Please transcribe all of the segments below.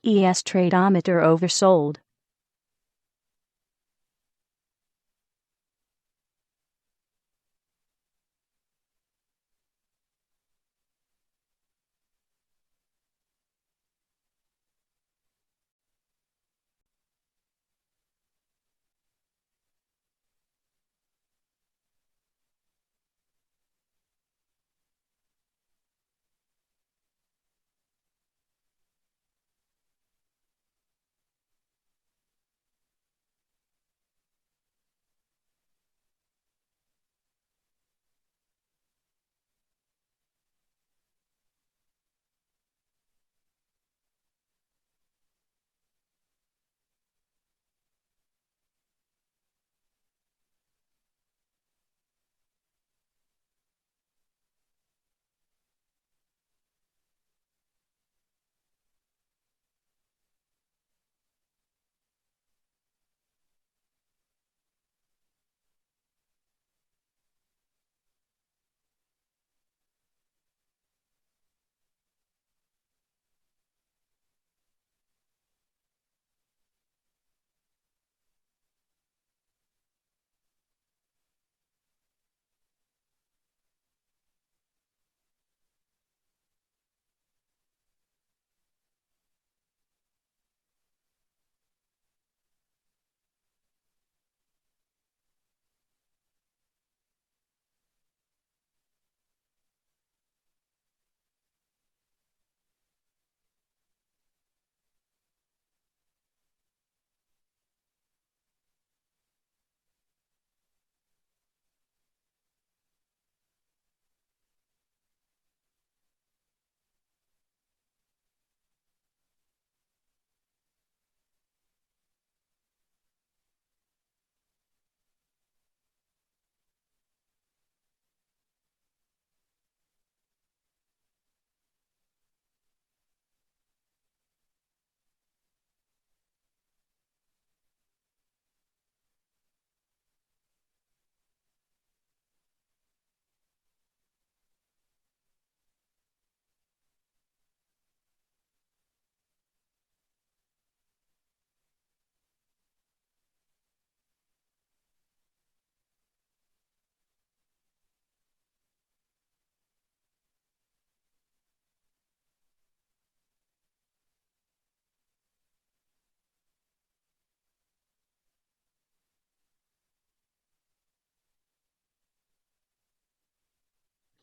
ES tradeometer oversold.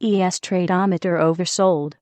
ES tradeometer oversold.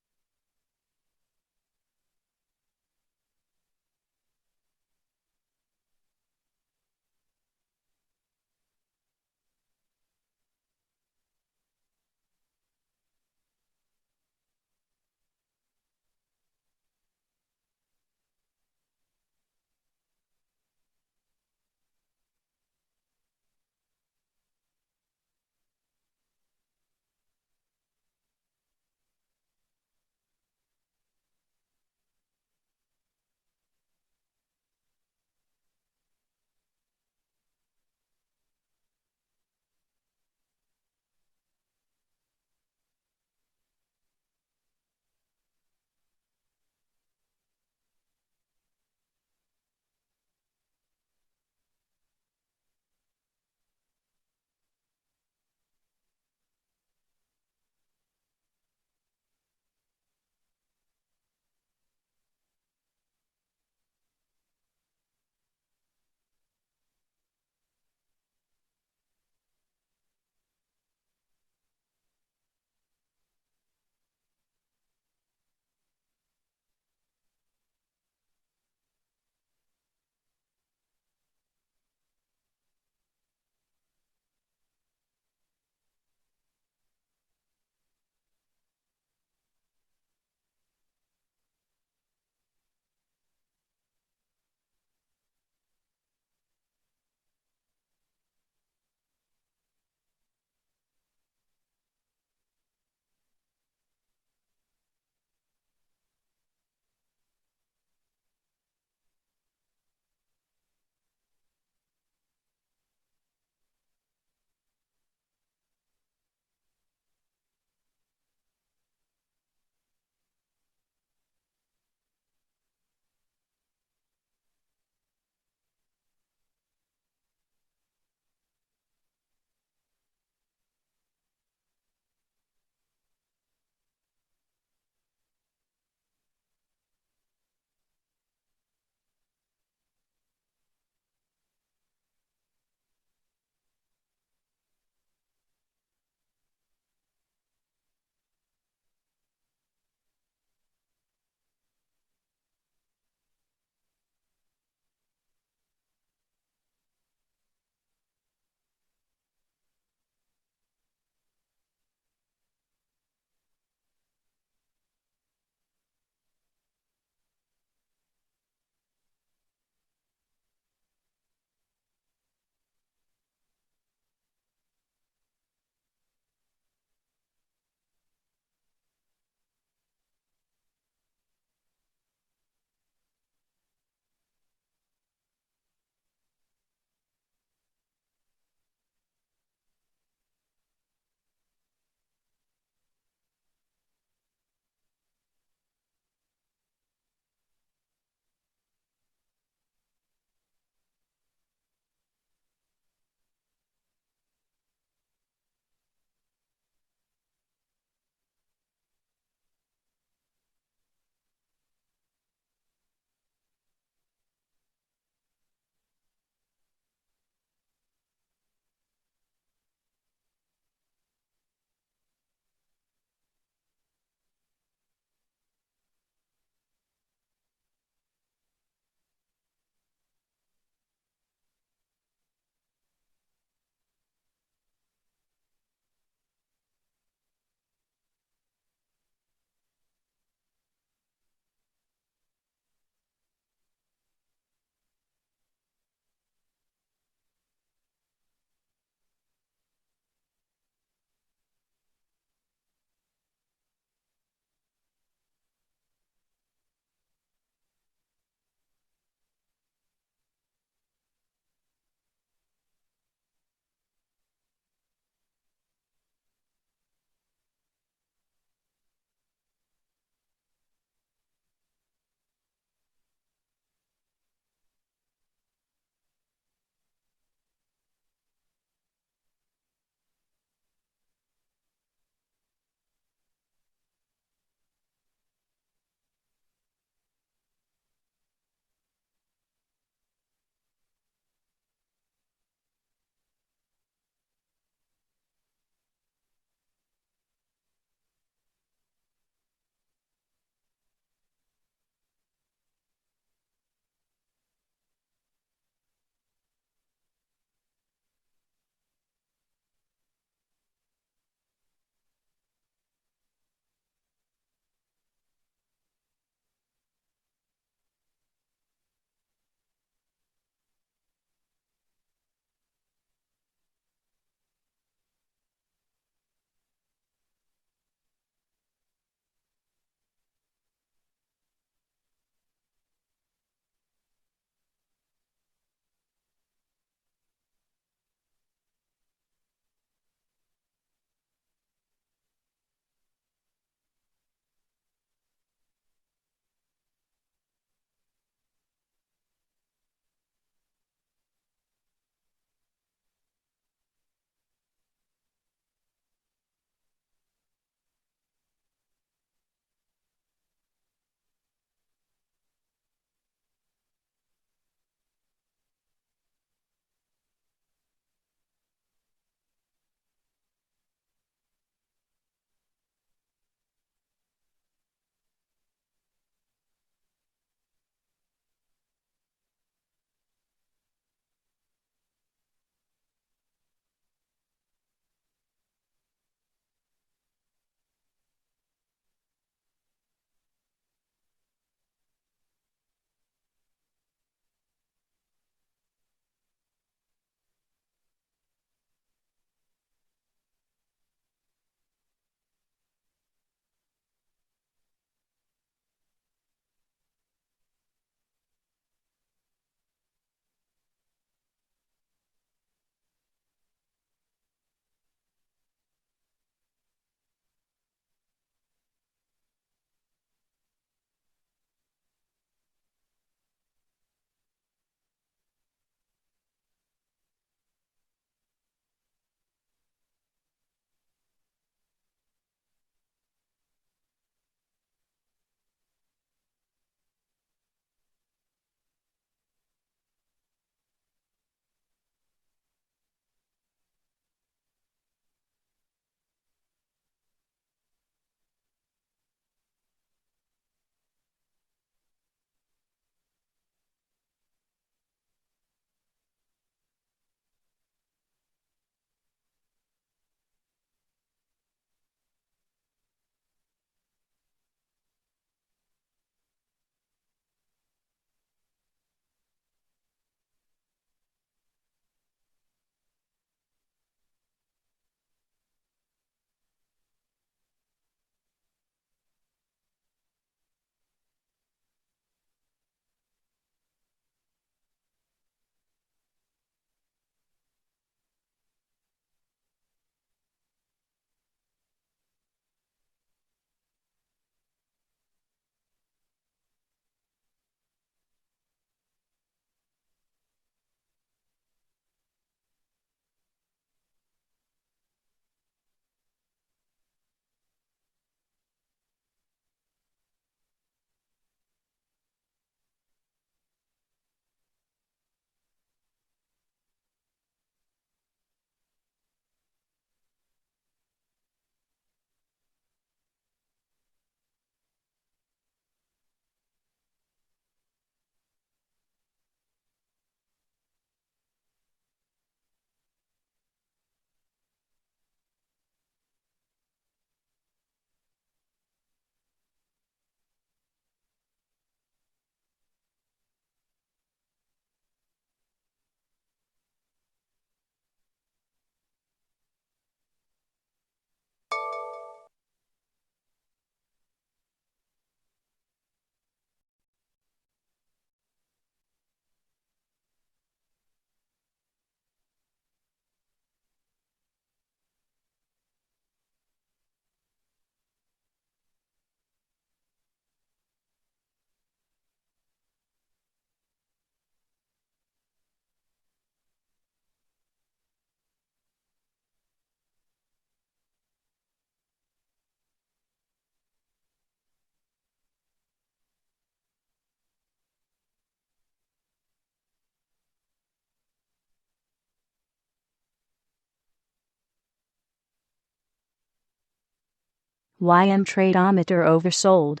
YM tradeometer oversold.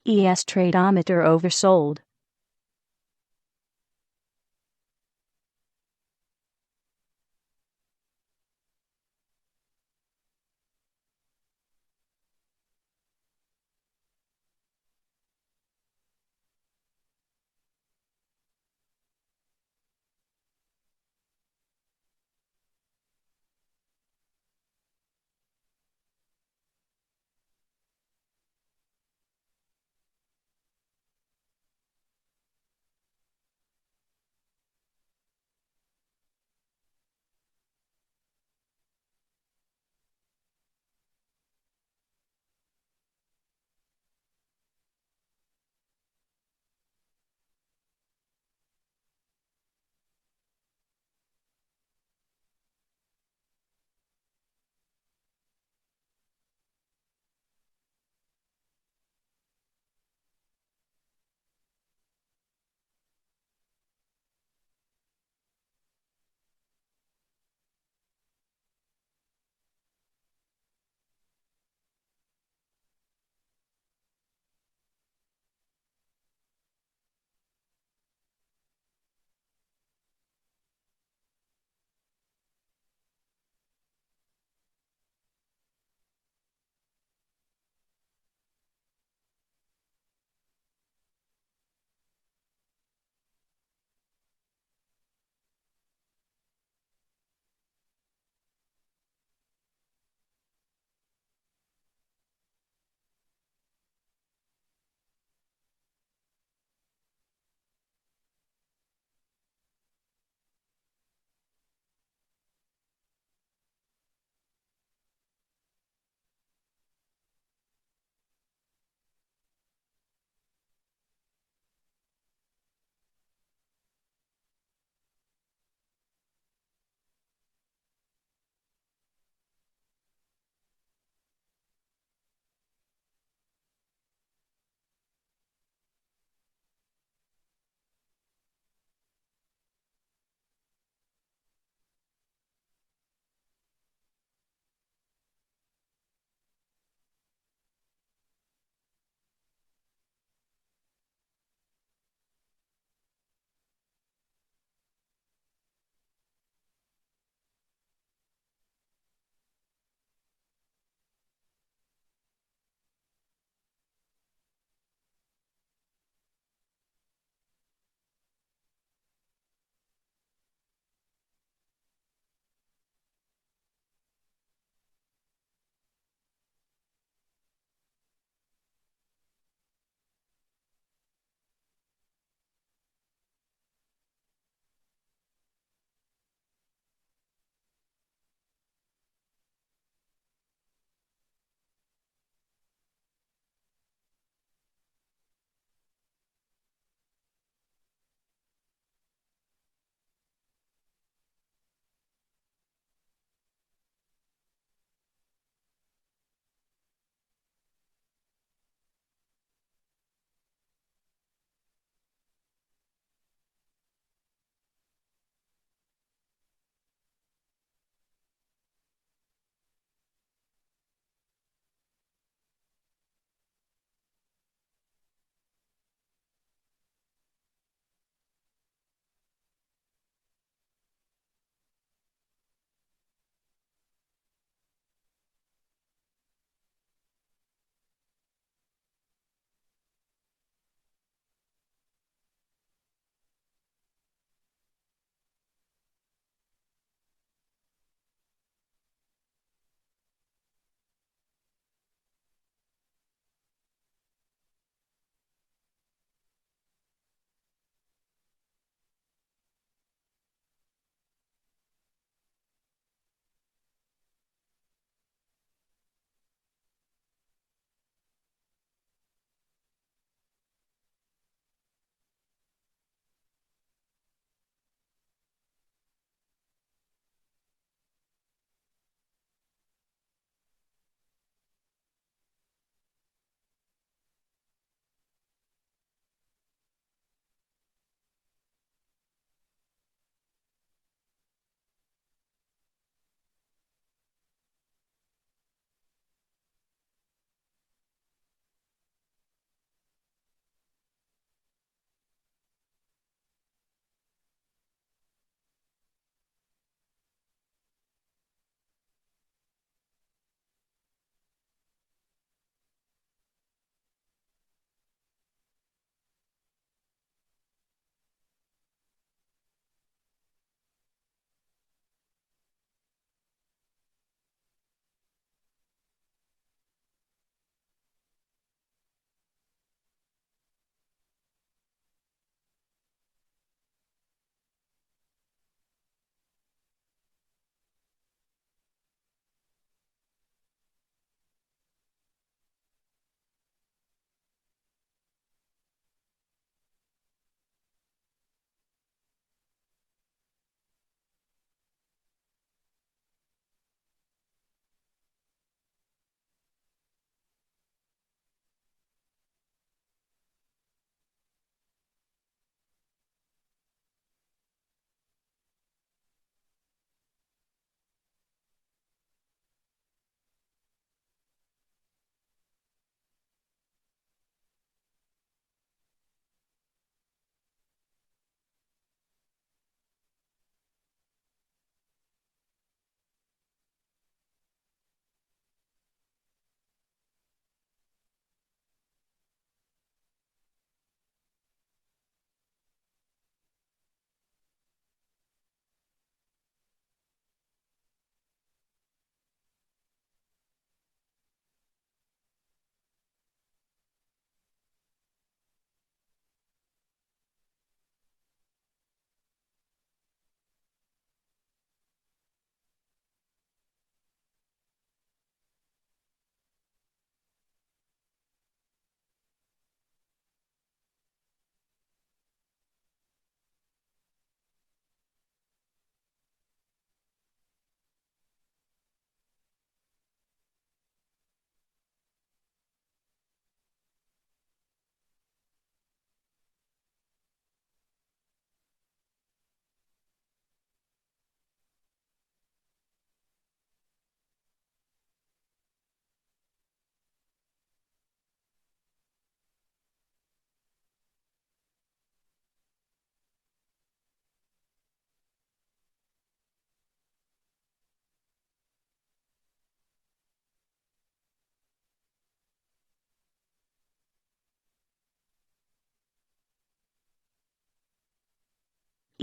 ES tradeometer oversold.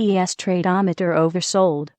ES tradometer oversold.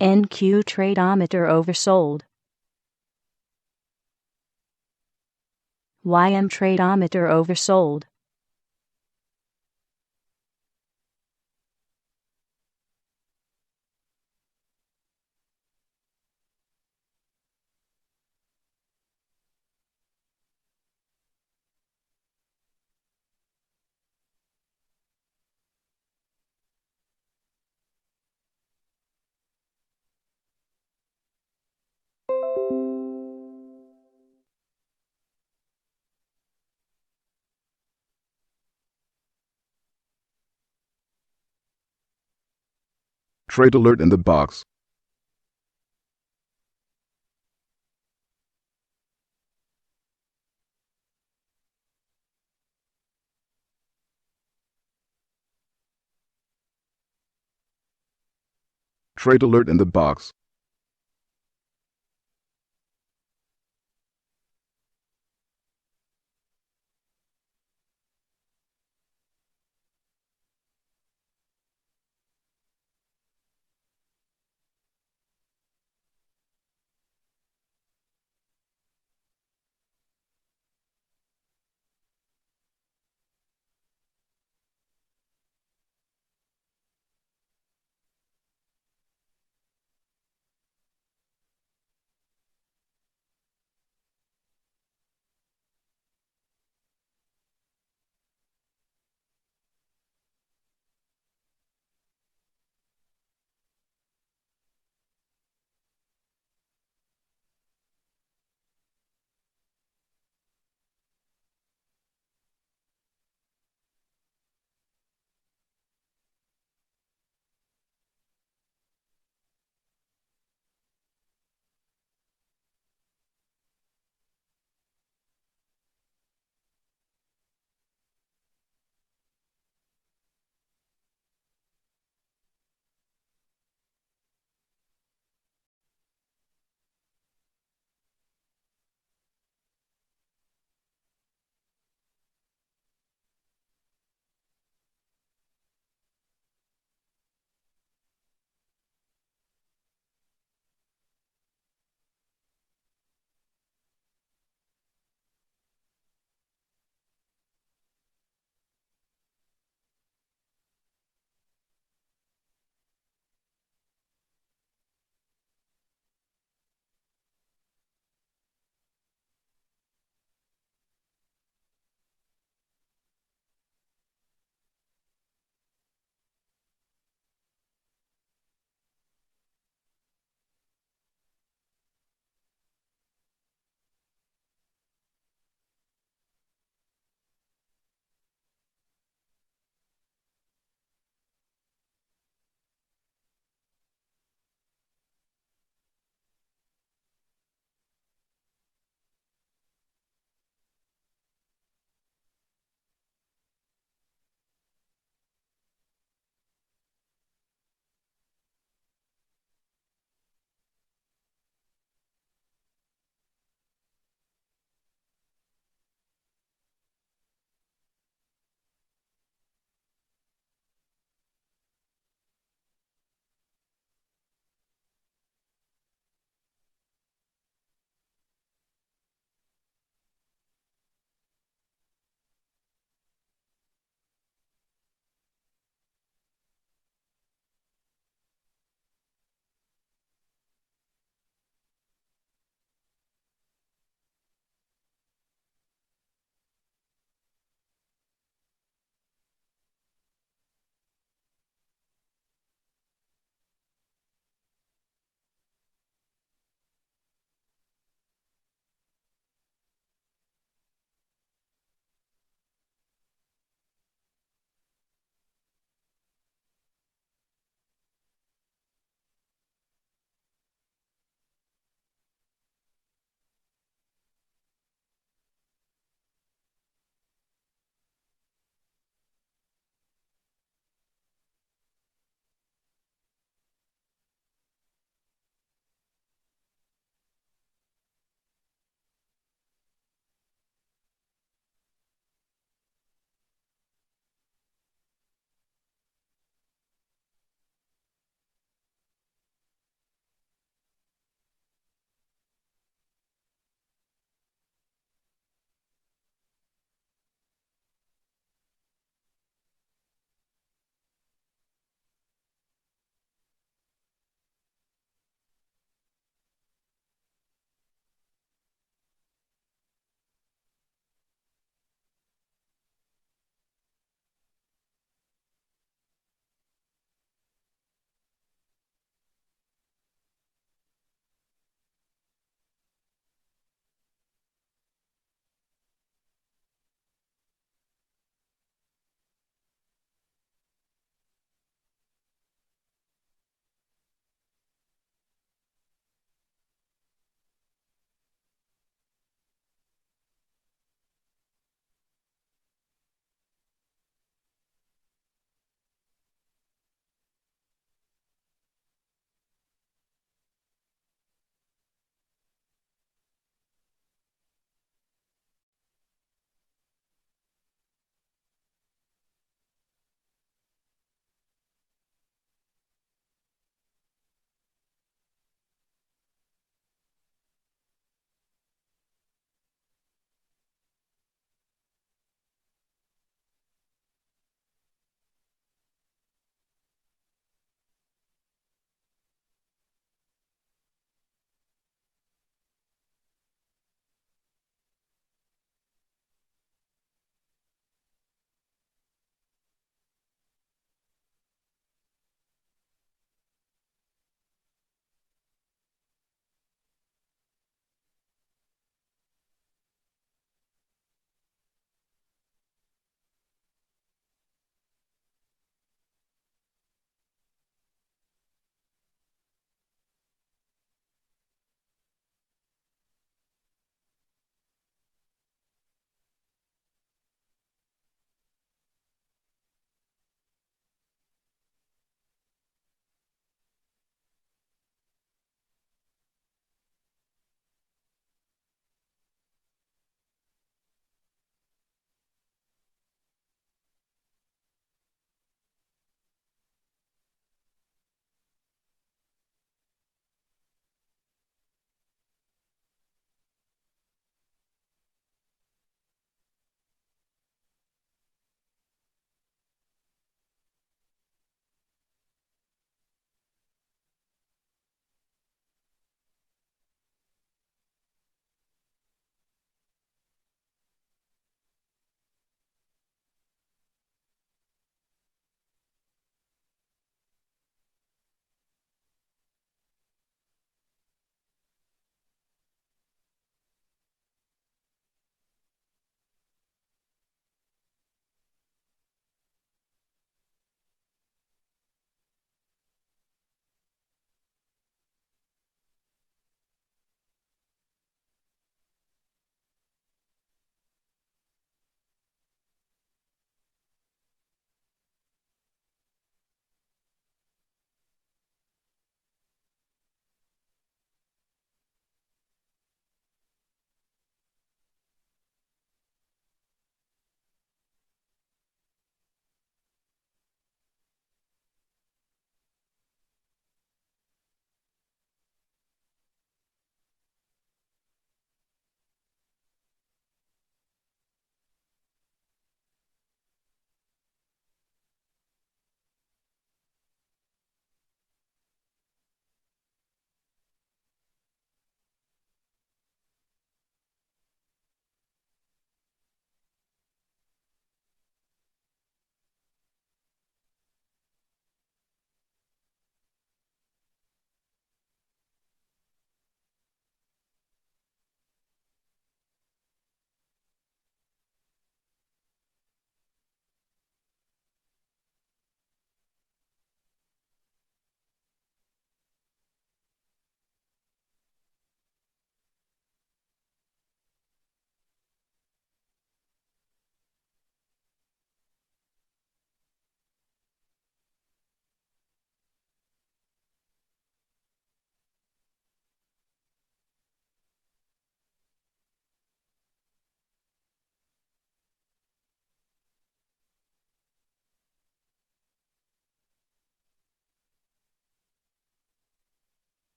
NQ tradometer oversold. YM tradometer oversold. Trade alert in the box. Trade alert in the box.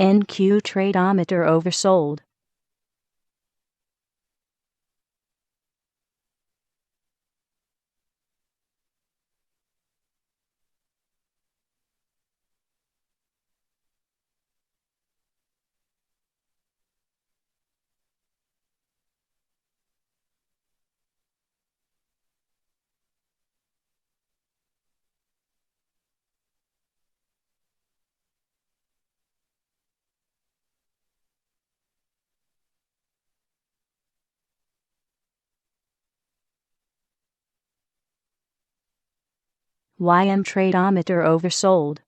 NQ tradeometer oversold. YM tradeometer oversold.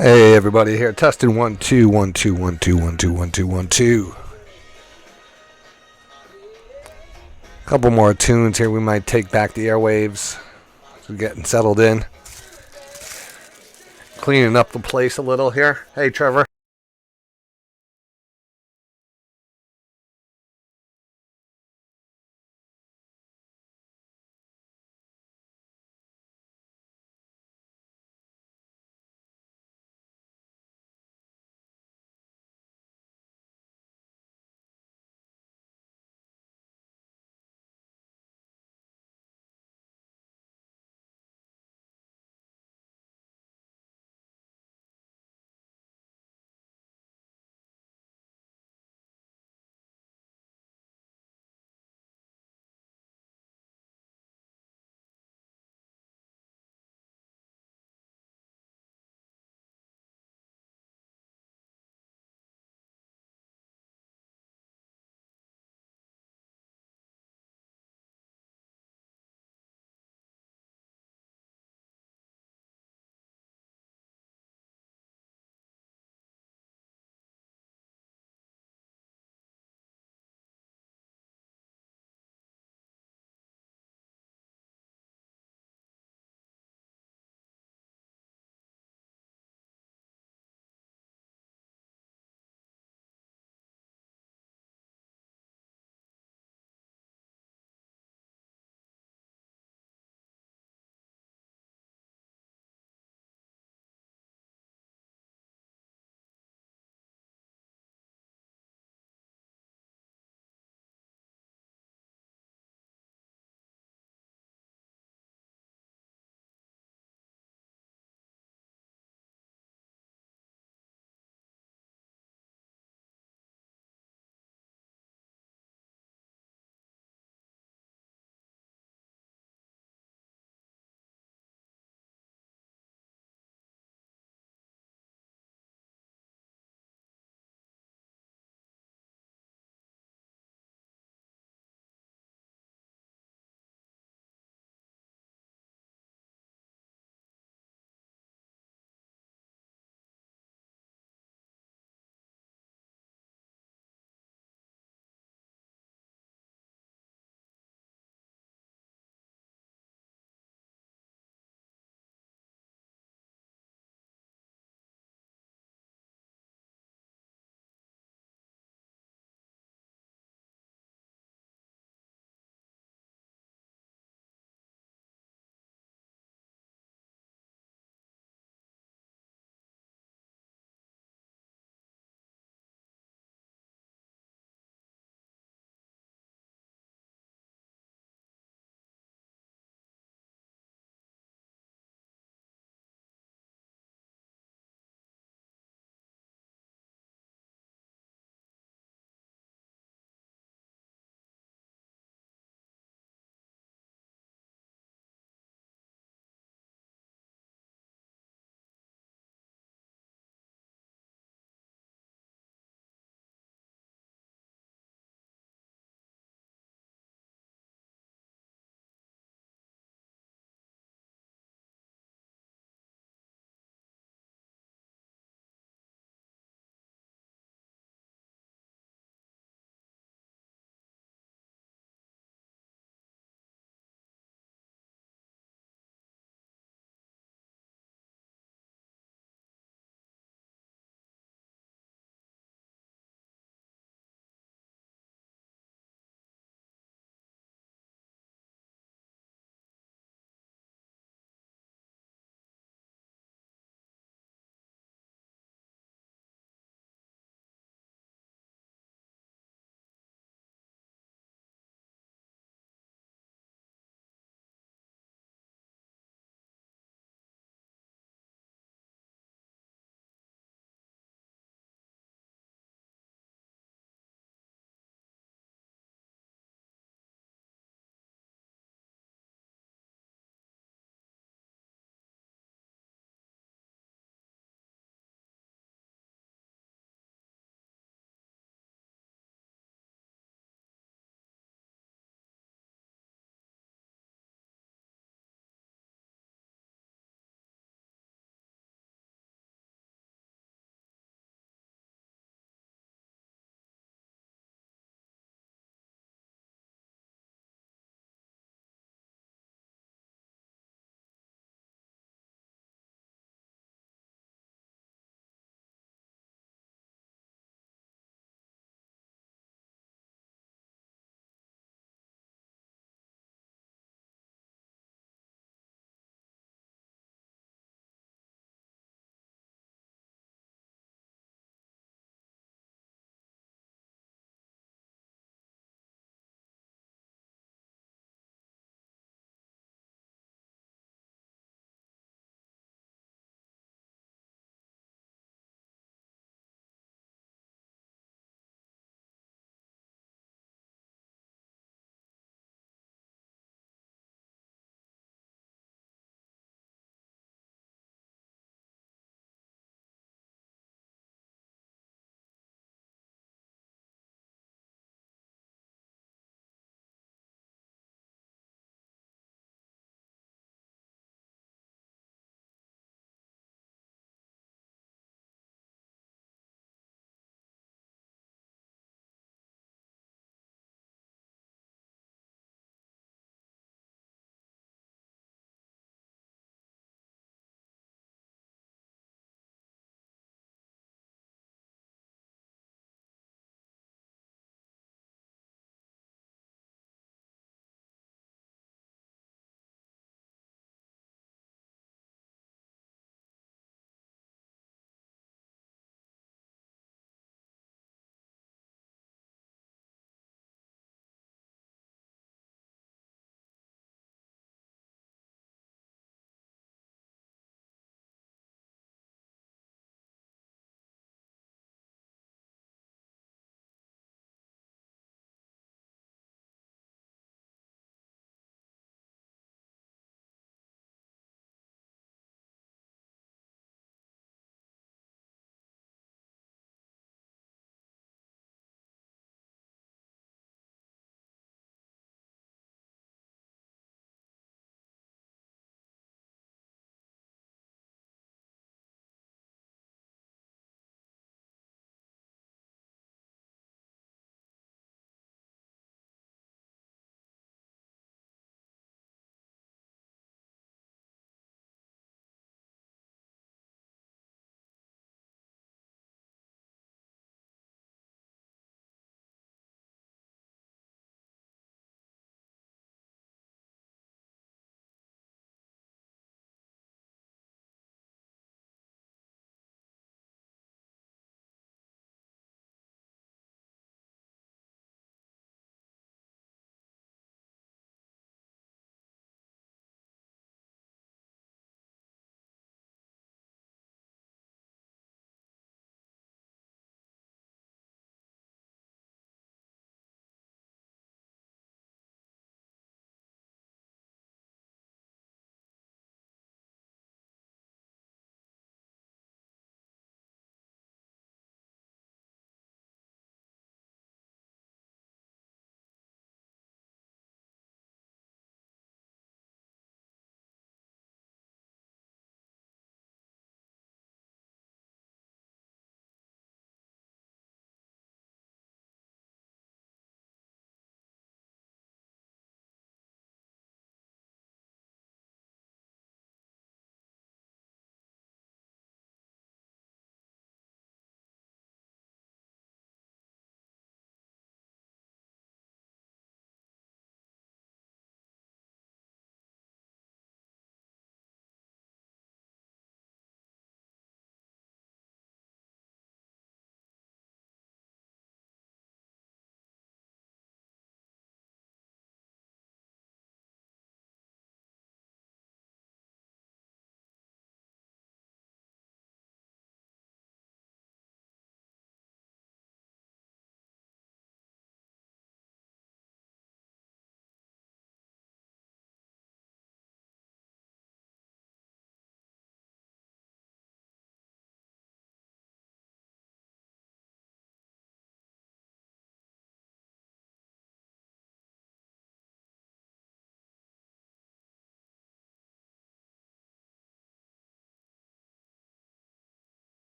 Hey everybody, here testing 1 2 1 2 1 2 1 2 1 2 1 2. Couple more tunes here. We might take back the airwaves. We're getting settled in, cleaning up the place a little here. Hey Trevor.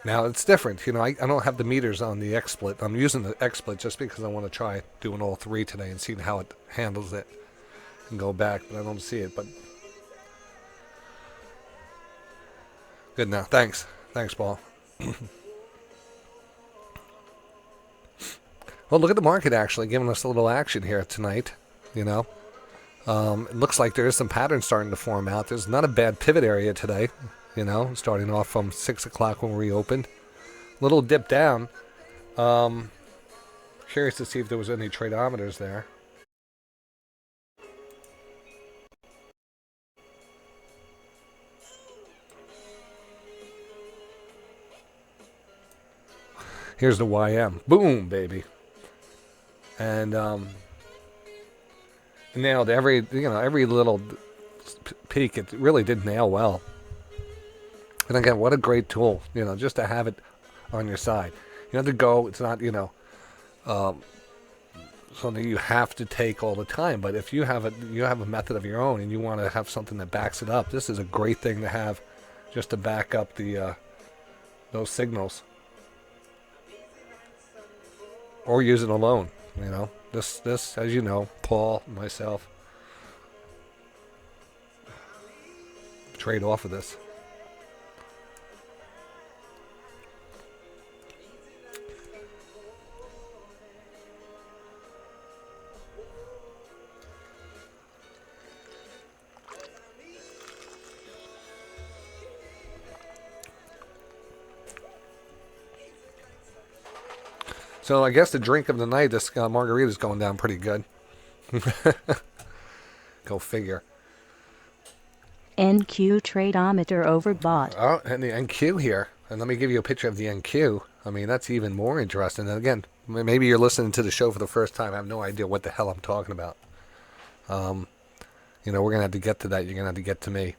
Now it's different. You know, I don't have the meters on the XSplit. I'm using the XSplit just because I want to try doing all three today and seeing how it handles it and go back, but I don't see it. But good now. Thanks. Thanks, Paul. Well, look at the market actually giving us a little action here tonight. You know, it looks like there is some pattern starting to form out. There's not a bad pivot area today. You know, starting off from 6 o'clock when we opened. Little dip down. Curious to see if there was any tradeometers there. Here's the YM. Boom, baby. And nailed every little peak. It really did nail well. And again, what a great tool, you know, just to have it on your side. You have to go. It's not, you know, something you have to take all the time. But if you have a method of your own and you want to have something that backs it up, this is a great thing to have, just to back up the those signals, or use it alone. You know, this as you know, Paul, myself, trade off of this. So I guess the drink of the night, this margarita is going down pretty good. Go figure. NQ tradeometer overbought. Oh, and the NQ here. And let me give you a picture of the NQ. I mean, that's even more interesting. And again, maybe you're listening to the show for the first time. I have no idea what the hell I'm talking about. You know, we're going to have to get to that. You're going to have to get to me.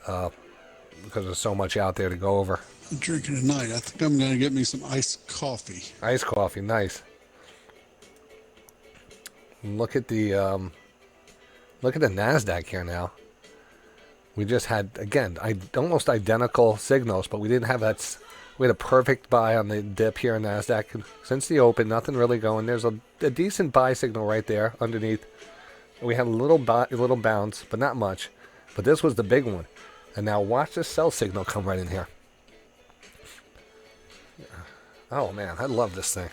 Because there's so much out there to go over. I'm drinking tonight. I think I'm going to get me some iced coffee. Iced coffee, nice. Look at the NASDAQ here now. We just had, again, almost identical signals, but we didn't have that. We had a perfect buy on the dip here in NASDAQ. Since the open, nothing really going. There's a decent buy signal right there underneath. We had a little bounce, but not much. But this was the big one. And now watch this sell signal come right in here. Oh, man, I love this thing.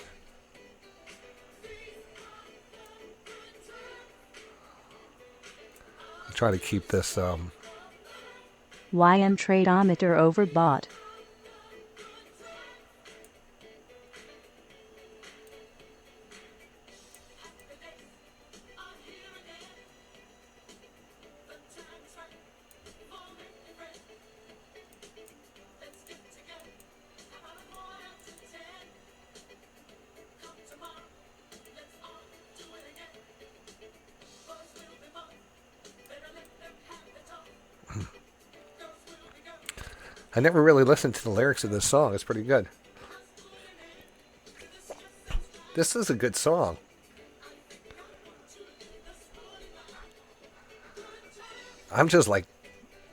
I'll try to keep this... YM tradeometer overbought. I never really listened to the lyrics of this song. It's pretty good. This is a good song. I'm just like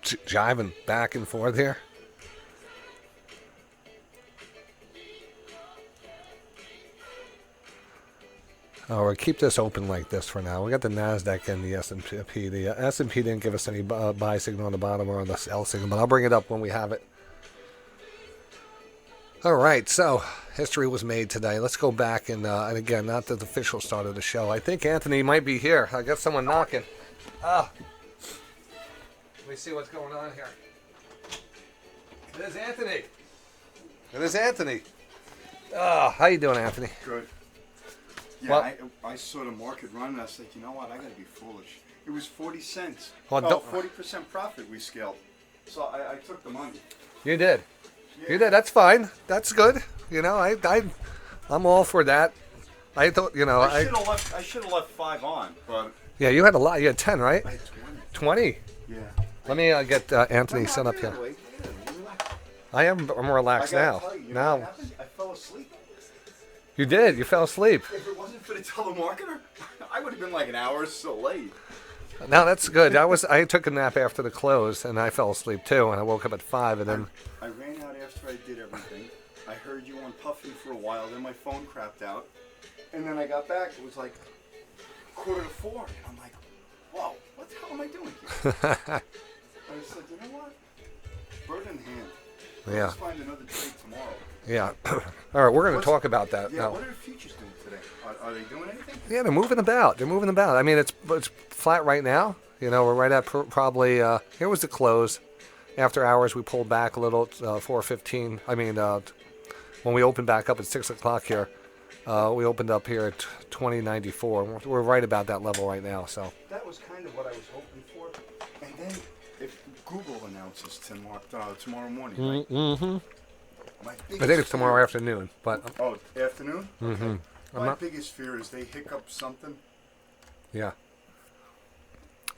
jiving back and forth here. Oh, we'll keep this open like this for now. We got the NASDAQ and the S&P. The S&P didn't give us any buy signal on the bottom or on the sell signal, but I'll bring it up when we have it. All right, so history was made today. Let's go back and again, not the official start of the show. I think Anthony might be here. I got someone knocking. Let me see what's going on here. It is Anthony. It is Anthony. How you doing, Anthony? Good. Yeah, Well, I saw the market run and I was like, you know what, I gotta be foolish. It was 40 cents. Well, Oh, don't- 40% profit we scaled. So I took the money. You did. Yeah. You did. That's fine. That's good. You know, I'm all for that. I thought, you know, I should have left 5 on, but yeah, you had a lot. You had 10, right? I had 20. Yeah. Let me get Anthony set up here. I'm relaxed now. Now I fell asleep. you did. You fell asleep. If it wasn't for the telemarketer, I would have been like an hour so late. No, that's good. I took a nap after the close, and I fell asleep too, and I woke up at 5, and then I ran out after I did everything. I heard you on puffing for a while. Then my phone crapped out, and then I got back. It was like 3:45, and I'm like, "Whoa, what the hell am I doing here?" I said, "You know what? Bird in hand. Yeah. Let's find another trade tomorrow." yeah. All right, we're going to What's- talk about that Yeah, now. what are the futures doing today? Are they doing anything? Yeah, they're moving about. They're moving about. I mean, it's flat right now. You know, we're right at probably. Here was the close. After hours, we pulled back a little. 4:15. I mean, when we opened back up at 6 o'clock here, we opened up here at 2094. We're right about that level right now. So That was kind of what I was hoping for. And then if Google announces tomorrow morning, right? mm-hmm. My I biggest think it's tomorrow fear- afternoon. But Oh, afternoon? mm-hmm. My biggest fear is they hiccup something. yeah.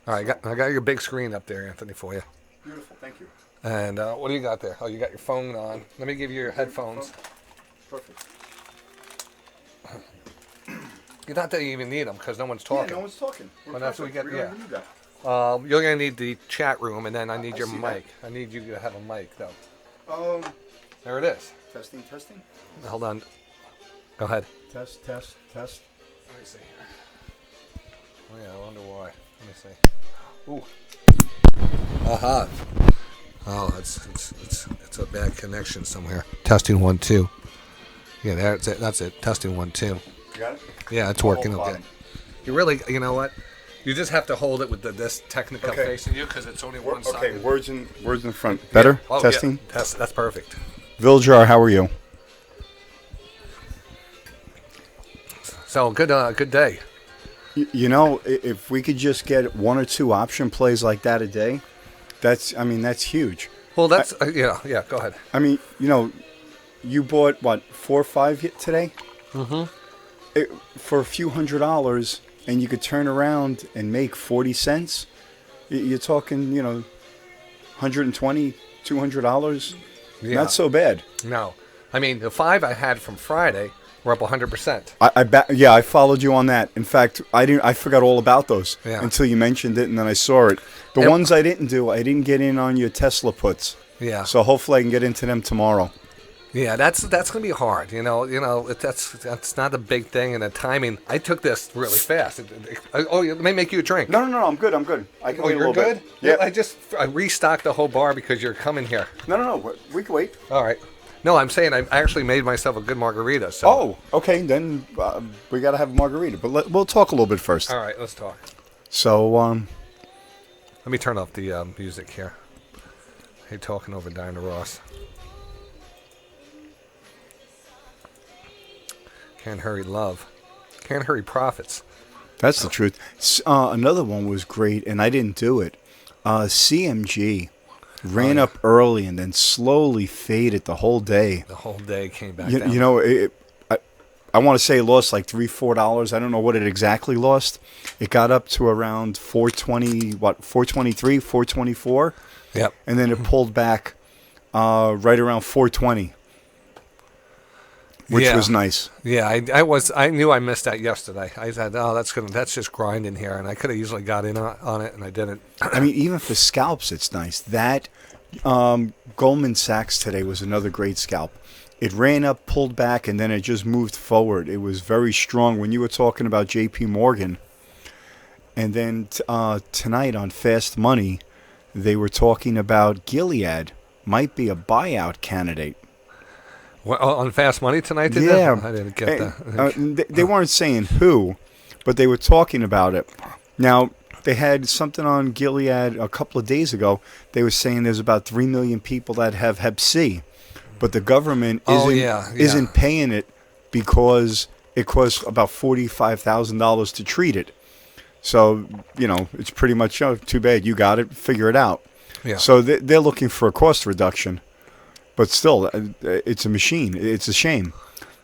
All right, I got your big screen up there, Anthony, for you. Beautiful, thank you. And what do you got there? Oh, you got your phone on. Let me give you your headphones. Perfect. Not that you even need them because no one's Yeah, talking. no one's talking. We're Well, that's what we perfect. get, don't yeah. need that. You're gonna need the chat room, and then I need I your see mic. I need you to have a mic, though. Um, There it is. testing. Hold on. Go ahead. Test. Let me see here. Oh yeah, I wonder why. Let me see. Ooh. Aha. Oh, it's a bad connection somewhere. Testing 1 2. Yeah, that's it. That's it. Testing 1 2. You got it? Yeah, it's I'll working hold okay. bottom. You really, you know what? You just have to hold it with this technical Okay. facing you because it's only one side. Okay, words in front. Better? Oh, Testing? Yeah, that's perfect. Viljar, how are you? So good day. You know, if we could just get 1 or 2 option plays like that a day, that's huge. Well, that's yeah. Go ahead. I mean, you know, you bought what 4 or 5 today? Mm-hmm. For a few $100s, and you could turn around and make 40 cents. You're talking, you know, $120, $200. Yeah. Not so bad. No, I mean the 5 I had from Friday were up 100%. I followed you on that. In fact, I forgot all about those Yeah. until you mentioned it, and then I saw it. The Yep. ones I didn't get in on your Tesla puts. Yeah. So hopefully I can get into them tomorrow. Yeah, that's gonna be hard. That's not a big thing, and the timing. I took this really fast. It may make you a drink. No, I'm good. I can Oh, wait a you're little good. bit. Yeah, I restocked the whole bar because you're coming here. No. We can wait. All right. No, I'm saying I actually made myself a good margarita. So. Oh, okay. Then we got to have a margarita. But we'll talk a little bit first. All right, let's talk. So, Let me turn off the music here. Hey, talking over Diana Ross. Can't hurry love. Can't hurry profits. that's the truth. Another one was great, and I didn't do it. CMG ran up early and then slowly faded the whole day. The whole day came back You, down. you know, I want to say it lost like $3-4. I don't know what it exactly lost. It got up to around 420, 423, 424, Yep. and then it pulled back right around 420, which Yeah. was nice. Yeah, I knew I missed that yesterday. I said, oh, that's just grinding here, and I could have easily got in on it, and I didn't. I mean, even for scalps, it's nice. That Goldman Sachs today was another great scalp. It ran up, pulled back, and then it just moved forward. It was very strong. When you were talking about J.P. Morgan, and then tonight on Fast Money, they were talking about Gilead might be a buyout candidate. Well, on Fast Money tonight, did Yeah. they? I didn't get that. They weren't saying who, but they were talking about it. Now, they had something on Gilead a couple of days ago. They were saying there's about 3 million people that have Hep C, but the government isn't paying it because it costs about $45,000 to treat it. So, you know, it's pretty much, oh, too bad. You got it. Figure it out. Yeah. So they're looking for a cost reduction. But still, it's a machine. It's a shame.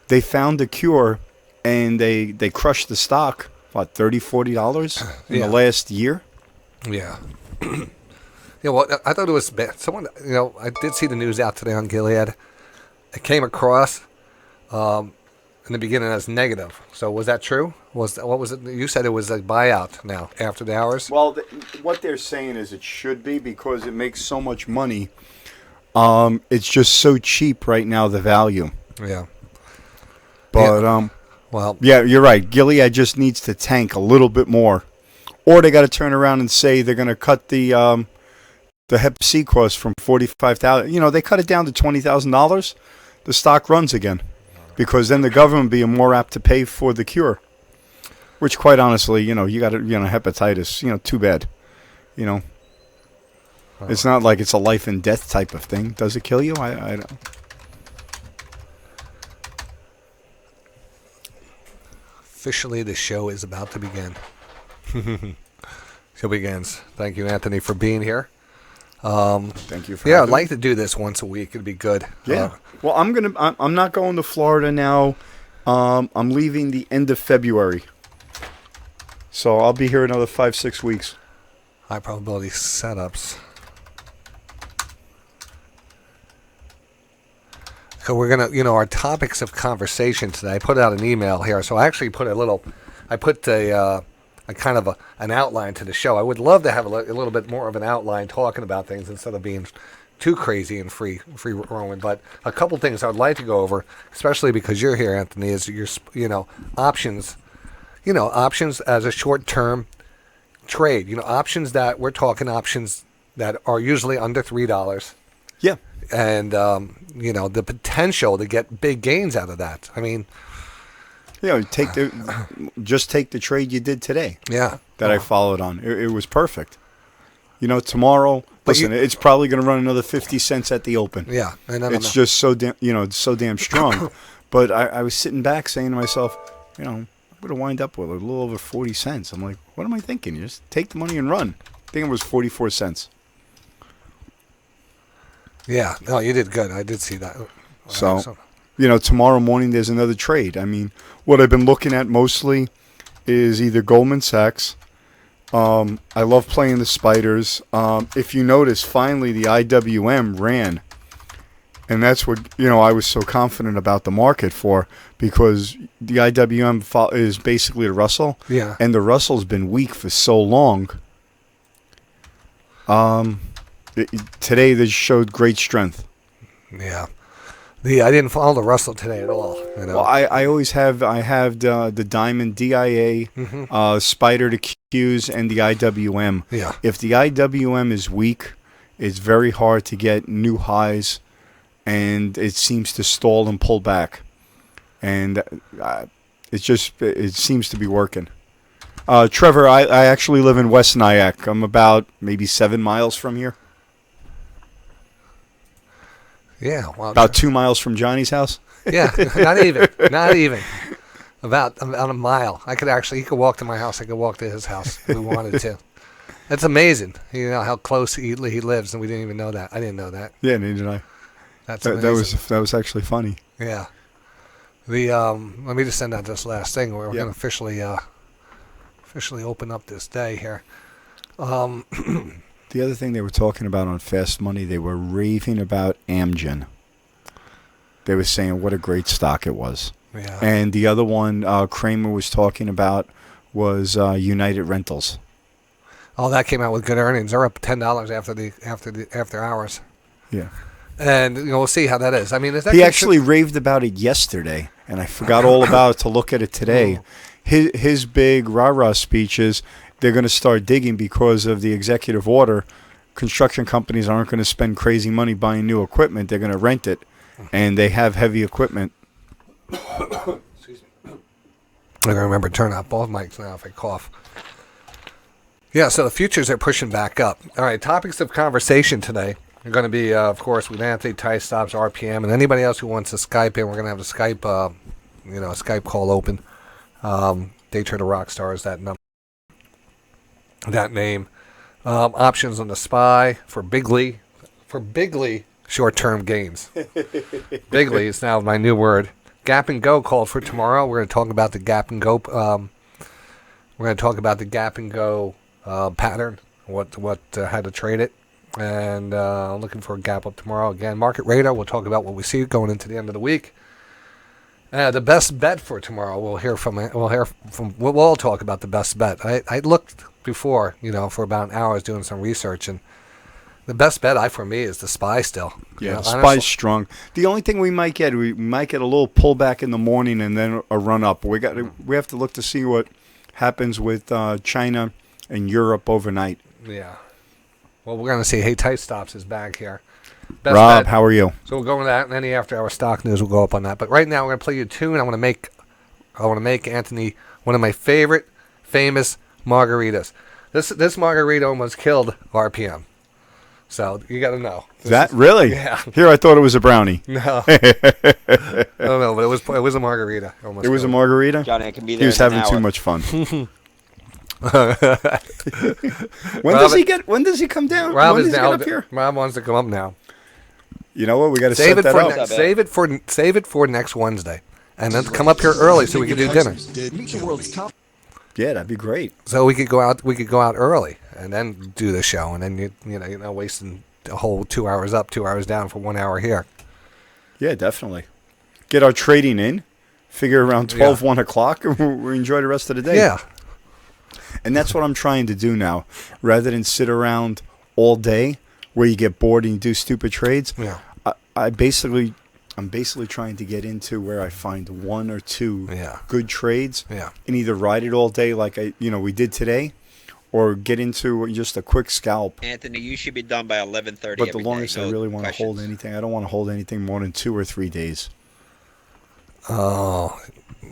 They found a cure, and they crushed the stock, what, $30, $40 in the last year? Yeah. Yeah, well, I thought it was bad. Someone, I did see the news out today on Gilead. It came across, in the beginning as negative. So was that true? What was it? You said it was a buyout now after the hours. Well, what they're saying is it should be because it makes so much money. It's just so cheap right now, the value. Yeah. But well, yeah, you're right. Gilead just needs to tank a little bit more, or they got to turn around and say they're going to cut the Hep C cost from $45,000. You know, they cut it down to $20,000. The stock runs again, because then the government be more apt to pay for the cure. Which, quite honestly, you got hepatitis. Too bad. It's not like it's a life and death type of thing. Does it kill you? I don't. Officially, the show is about to begin. Show begins. Thank you, Anthony, for being here. Thank you for I'd having like to do this once a week. It'd be good. me. Yeah. Well, I'm not going to Florida now. I'm leaving the end of February. So I'll be here another 5-6 weeks. High probability setups. So we're going to, our topics of conversation today. I put out an email here. So I actually put a kind of an outline to the show. I would love to have a little bit more of an outline talking about things instead of being too crazy and free roaming. But a couple things I would like to go over, especially because you're here, Anthony, is your options. Options as a short-term trade. Options that we're talking options that are usually under $3. Yeah. And the potential to get big gains out of that. I mean, take the trade you did today. Yeah. That I followed on. It was perfect. Tomorrow, it's probably going to run another 50 cents at the open. Yeah. It's just so damn strong. But I was sitting back saying to myself, I'm going to wind up with a little over 40 cents. I'm like, what am I thinking? You just take the money and run. I think it was 44 cents. Yeah. No, you did good. I did see that. So, tomorrow morning there's another trade. I mean, what I've been looking at mostly is either Goldman Sachs. I love playing the spiders. If you notice, finally the IWM ran. And that's what, I was so confident about the market for, because the IWM is basically the Russell. Yeah. And the Russell's been weak for so long. Today they showed great strength. Yeah. I didn't follow the Russell today at all. Well, I always have the Diamond DIA, Spider to Qs, and the IWM. Yeah. If the IWM is weak, it's very hard to get new highs, and it seems to stall and pull back. And it seems to be working. Trevor, I actually live in West Nyack. I'm about maybe 7 miles from here. Yeah, well, about 2 miles from Johnny's house. Yeah, not even. About a mile. He could walk to my house. I could walk to his house if we wanted to. That's amazing. How close he lives, and we didn't even know that. I didn't know that. Yeah, neither did I. That's amazing. That was actually funny. Yeah. Let me just send out this last thing. We're going to officially open up this day here. The other thing they were talking about on Fast Money, they were raving about Amgen. They were saying what a great stock it was. Yeah. And the other one Kramer was talking about was United Rentals. Oh, that came out with good earnings. They're up $10 after hours. Yeah. And we'll see how that is. I mean, he actually raved about it yesterday, and I forgot all about it to look at it today. His big rah-rah speech is they're going to start digging because of the executive order. Construction companies aren't going to spend crazy money buying new equipment. They're going to rent it, and they have heavy equipment. Excuse me. I'm going to remember to turn off both mics now if I cough. Yeah, so the futures are pushing back up. All right, topics of conversation today are going to be, of course, with Anthony, Tice Stops, RPM, and anybody else who wants to Skype in. We're going to have a Skype, a Skype call open. Day Trader Rockstar is that number. That name. Options on the SPY for Bigly short-term gains. Bigly is now my new word. Gap and Go called for tomorrow. We're going to talk about the Gap and Go. We're going to talk about the Gap and Go pattern. How to trade it, and looking for a gap up tomorrow. Again, Market Radar. We'll talk about what we see going into the end of the week. The best bet for tomorrow. We'll all talk about the best bet. I looked before, for about an hour. I was doing some research, and the best bet for me is the SPY still. Yeah, the SPY's strong. The only thing we might get a little pullback in the morning and then a run up. We have to look to see what happens with China and Europe overnight. Yeah. Well, we're gonna see. Hey, Tight Stops is back here. Best Rob, bet. how are you? So we'll go with that, and any after-hour stock news will go up on that. But right now, we're gonna play you a tune. I want to make Anthony one of my favorite famous margaritas. This margarita almost killed RPM. So you got to know. Really? Yeah. Here, I thought it was a brownie. No. I don't know, but it was a margarita. It was a margarita. Johnny, I can be there. He was in an having too hour. much fun. When does he come down? Rob when is does he now. get up here? Rob wants to come up now. You know what? We got to Save set it that for up. save it for next Wednesday, and then come up here early so we can do dinner. Yeah, that'd be great. So we could go out. We could go out early and then do the show, and then you're not wasting a whole 2 hours up, 2 hours down for 1 hour here. Yeah, definitely. Get our trading in. Figure around 12, 1 o'clock, and we enjoy the rest of the day. Yeah. And that's what I'm trying to do now. Rather than sit around all day where you get bored and you do stupid trades, Yeah. I'm basically trying to get into where I find one or two good trades Yeah. and either ride it all day like we did today, or get into just a quick scalp. Anthony, you should be done by 11:30. But the longest I really want to hold anything, I don't want to hold anything more than 2 or 3 days. Oh,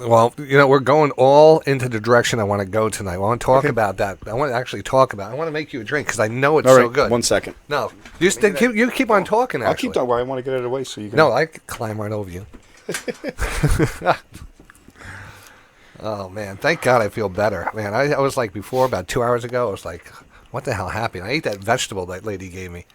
well, we're going all into the direction I want to go tonight. I want to talk about that. I want to actually talk about it. I want to make you a drink because I know it's so good. 1 second. No, you keep on talking, actually. I'll keep that way. I want to get it away so you can... No, I could climb right over you. Oh, man. Thank God I feel better. Man, I was like before, about 2 hours ago, I was like, what the hell happened? I ate that vegetable that lady gave me.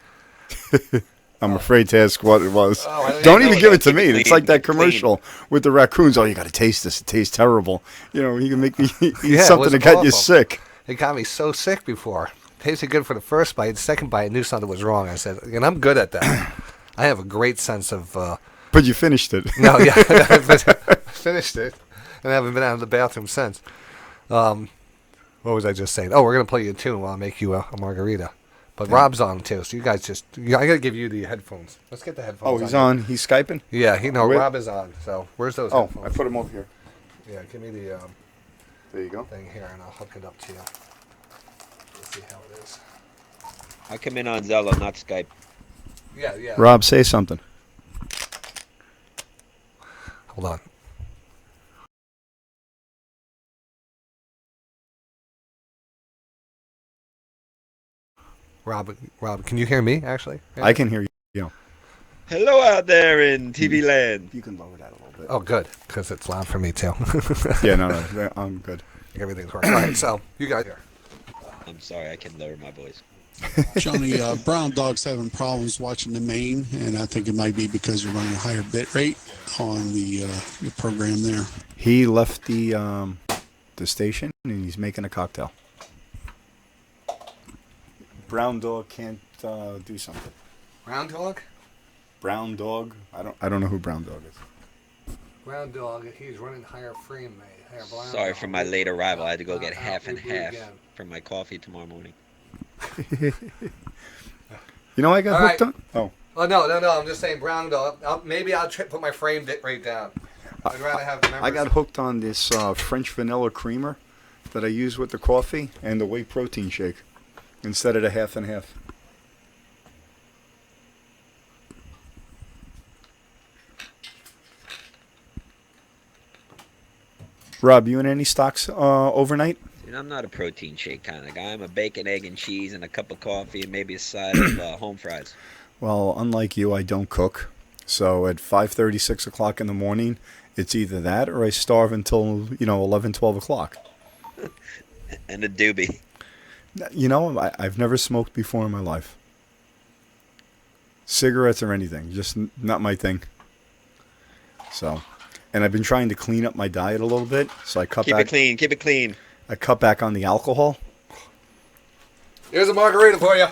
I'm afraid to ask what it was. Oh, Don't even give it to me. It's like that commercial with the raccoons. Oh, you got to taste this. It tastes terrible. You can make me eat something that got you sick. It got me so sick before. Tasted good for the first bite. The second bite, I knew something was wrong. I said, and I'm good at that. I have a great sense of... But you finished it. No, yeah. I finished it. And I haven't been out of the bathroom since. What was I just saying? Oh, we're going to play you a tune while I make you a margarita. But Rob's on too, so you guys I got to give you the headphones. Let's get the headphones. Oh, he's on. He's Skyping? Yeah, Rob is on. So where's those headphones? I put them over here. Yeah, give me the there you go. thing here, and I'll hook it up to you. Let's see how it is. I come in on Zello, not Skype. Yeah. Rob, say something. Hold on. Rob, can you hear me, actually? Yeah. I can hear you. Hello out there in TV land. You can lower that a little bit. Oh, good, because it's loud for me, too. Yeah, no, I'm good. Everything's working. All right, so you guys here. I'm sorry, I can lower my voice. Johnny, Brown Dog's having problems watching the main, and I think it might be because you're running a higher bit rate on the program there. He left the station, and he's making a cocktail. Brown Dog can't do something. Brown Dog? Brown Dog? I don't know who Brown Dog is. Brown Dog, he's running higher frame, mate. Sorry for my late arrival. I had to go get half and half for my coffee tomorrow morning. I got hooked on? Oh. Oh, no. I'm just saying Brown Dog. Maybe I'll put my frame rate down. I'd rather have members. I got hooked on this French vanilla creamer that I use with the coffee and the whey protein shake instead of the half and half. Rob, you in any stocks overnight? Dude, I'm not a protein shake kind of guy. I'm a bacon, egg, and cheese and a cup of coffee and maybe a side of home fries. Well, unlike you, I don't cook. So at 5:30, 6 o'clock in the morning, it's either that or I starve until, 11, 12 o'clock. And a doobie. I've never smoked before in my life. Cigarettes or anything, just not my thing. So, and I've been trying to clean up my diet a little bit, so I cut back. Keep it clean. I cut back on the alcohol. Here's a margarita for you.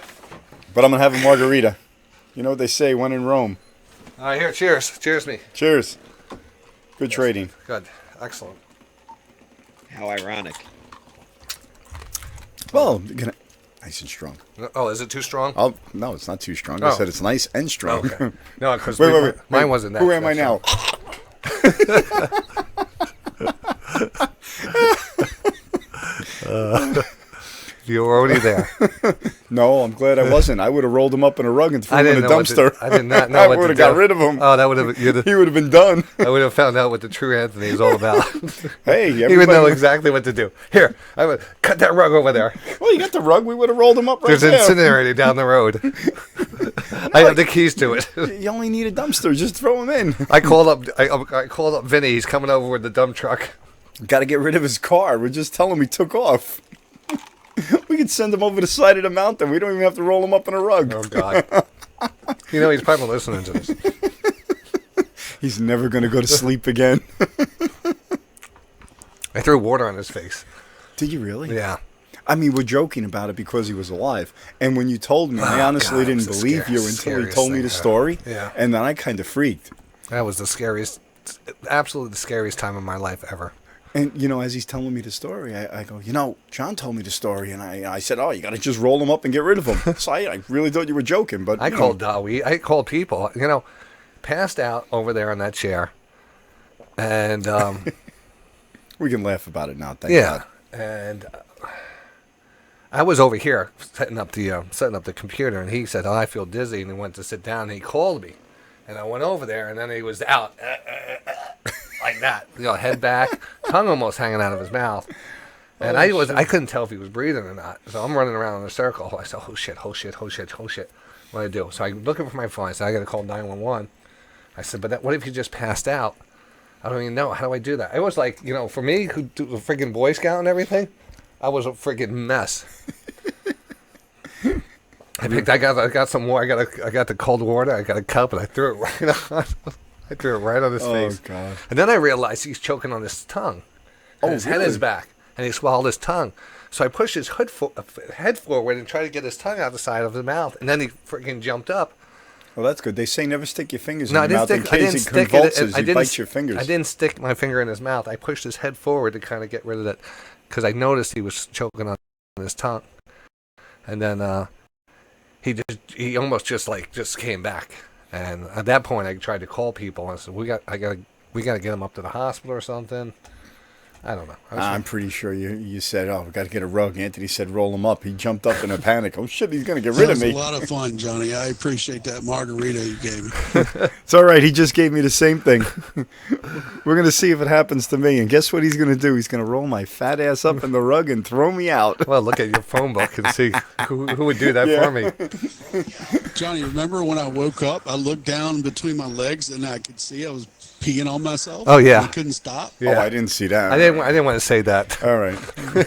But I'm going to have a margarita. You know what they say, when in Rome. All right, here, cheers. Cheers me. Cheers. Good trading. Good. Excellent. How ironic. Well, nice and strong. Oh, is it too strong? Oh, no, it's not too strong. I Oh. said it's nice and strong. Okay. No, because Wait. mine wasn't that. Who am I strong. now? You were already there. No, I'm glad I wasn't. I would have rolled him up in a rug and threw him in a dumpster. I did not know I what would to have got do. rid of him. Oh, that would have. He would have been done. I would have found out what the true Anthony is all about. Hey, He would know everybody- exactly what to do. Here, I would cut that rug over there. Well, you got the rug. We would have rolled him up right There's an there. incinerator down the road. I have the keys to it. You only need a dumpster. Just throw him in. I called up. I called up Vinny. He's coming over with the dump truck. Got to get rid of his car. We're just telling him he took off. We could send him over the side of the mountain. We don't even have to roll him up in a rug. Oh God. You know he's probably listening to this. He's never going to go to sleep again. I threw water on his face. Did you really? Yeah. I mean, we're joking about it because he was alive. And when you told me, I honestly God, it was didn't the believe you until he scariest told me thing the ever. story. Yeah. And then I kind of freaked. That was the scariest, absolutely the scariest time of my life ever. And, as he's telling me the story, I go, John told me the story. And I said, oh, you got to just roll him up and get rid of him. So I really thought you were joking. But I called Dowie. I called people. Passed out over there on that chair. And, we can laugh about it now. Thank yeah. God. And I was over here setting up the computer. And he said, oh, I feel dizzy. And he went to sit down. And he called me. And I went over there. And then he was out. Like that, head back, tongue almost hanging out of his mouth, and I couldn't tell if he was breathing or not. So I'm running around in a circle. I said, "Oh shit! What do I do?" So I'm looking for my phone. I said, "I got to call 911." I said, "But what if he just passed out? I don't even know. How do I do that?" It was like, for me, who do a freaking Boy Scout and everything, I was a freaking mess. I got some more. I got the cold water. I got a cup, and I threw it right on. I threw it right on his face. Oh, God. And then I realized he's choking on his tongue. And his head is back. And he swallowed his tongue. So I pushed his head forward and tried to get his tongue out the side of his mouth. And then he freaking jumped up. Well, that's good. They say never stick your fingers No, in your mouth in case he convulses. You bite your fingers. I didn't stick my finger in his mouth. I pushed his head forward to kind of get rid of it. Because I noticed he was choking on his tongue. And then he almost just came back. And at that point, I tried to call people. I said, we got to get him up to the hospital or something. I don't know. I'm pretty sure you said, oh, we got to get a rug. Anthony said, roll him up. He jumped up in a panic. Oh, shit, he's going to get rid of me. That was a lot of fun, Johnny. I appreciate that margarita you gave me. It's all right. He just gave me the same thing. We're going to see if it happens to me. And guess what he's going to do? He's going to roll my fat ass up in the rug and throw me out. Well, look at your phone book and see who would do that for me. Johnny, remember when I woke up, I looked down between my legs and I could see I was peeing on myself? Oh, yeah. I couldn't stop. Yeah. Oh, I didn't see that. I didn't want to say that. All right.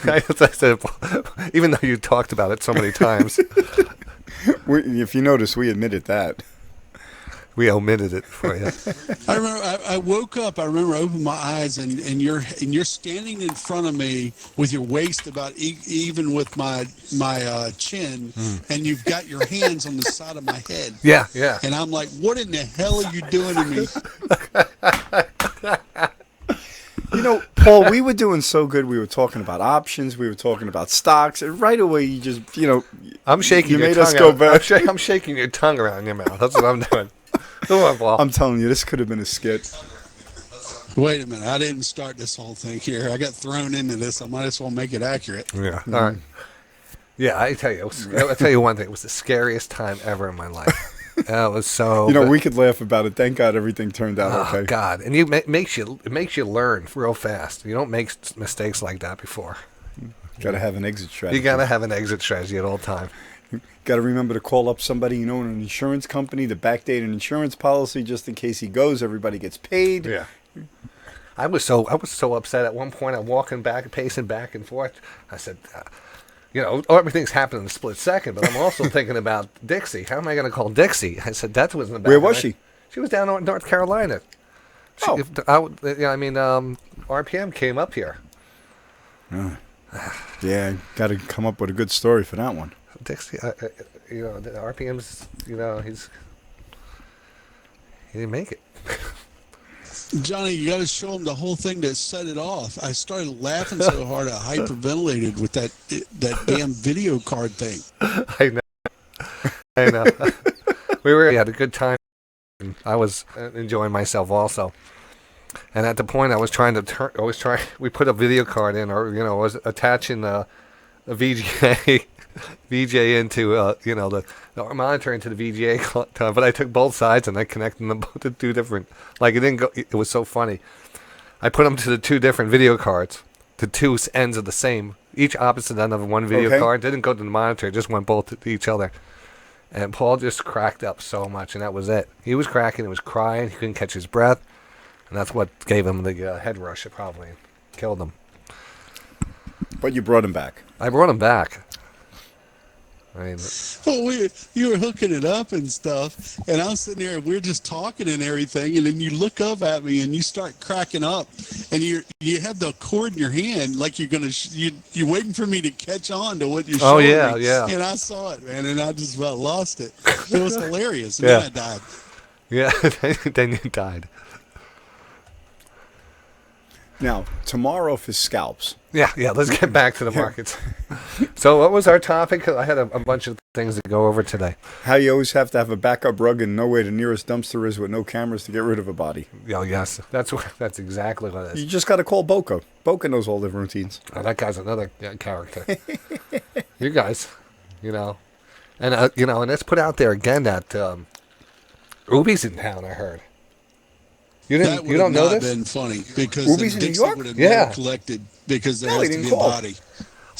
I said, even though you talked about it so many times, If you notice, we admitted that. we omitted it for you. I remember I woke up. I remember I opened my eyes and you're standing in front of me with your waist about even with my chin, and you've got your hands on the side of my head. Yeah. And I'm like, what in the hell are you doing to me? Paul, we were doing so good. We were talking about options. We were talking about stocks. And right away, you just, I'm shaking you your made tongue us go out. back. I'm shaking your tongue around your mouth. That's what I'm doing. Come on, Paul. I'm telling you, this could have been a skit. Wait a minute. I didn't start this whole thing here. I got thrown into this. I might as well make it accurate. Yeah. All right. Yeah, I'll tell you one thing. It was the scariest time ever in my life. It was so. We could laugh about it. Thank God everything turned out Oh okay. God! And it makes you learn real fast. You don't make mistakes like that before. Got to have an exit strategy. You gotta have an exit strategy at all time. Got to remember to call up somebody in an insurance company to backdate an insurance policy just in case he goes. Everybody gets paid. Yeah. I was so upset at one point. I'm walking back, pacing back and forth. I said, everything's happening in a split second, but I'm also thinking about Dixie. How am I going to call Dixie? I said, that was in the back. Where was she? She was down in North Carolina. RPM came up here. Yeah, got to come up with a good story for that one. Dixie, the RPM's, he didn't make it. Johnny, you got to show them the whole thing that set it off. I started laughing so hard I hyperventilated with that damn video card thing. I know. We had a good time. I was enjoying myself also. And at the point I was trying to we put a video card in, or, was attaching a VGA into, the monitor into the VGA, but I took both sides and I connected them both to two different, like it didn't go, it was so funny. I put them to the two different video cards, the two ends of the same, each opposite end of one video card, didn't go to the monitor, it just went both to each other. And Paul just cracked up so much, and that was it. He was cracking, he was crying, he couldn't catch his breath, and that's what gave him the head rush. It probably killed him. But you brought him back. I brought him back. I mean, You were hooking it up and stuff, and I'm sitting there, we're just talking and everything, and then you look up at me and you start cracking up, and you have the cord in your hand like you're gonna you're waiting for me to catch on to what you're showing me. Yeah. And I saw it, man, and I just about lost it. It was hilarious. And Yeah. then I died. yeah, then you died. Now, tomorrow for scalps. Yeah, let's get back to the markets. So what was our topic? I had a bunch of things to go over today. How you always have to have a backup rug and know where the nearest dumpster is with no cameras to get rid of a body. Oh, yes. That's exactly what it is. You just got to call Boca. Boca knows all the routines. Oh, that guy's another character. You guys, And, and let's put out there again that Ruby's in town, I heard. You don't know this? That would have been funny because Ruby's in New Dixie York? would have Yeah. never collected because there No, has he to didn't be a call. body.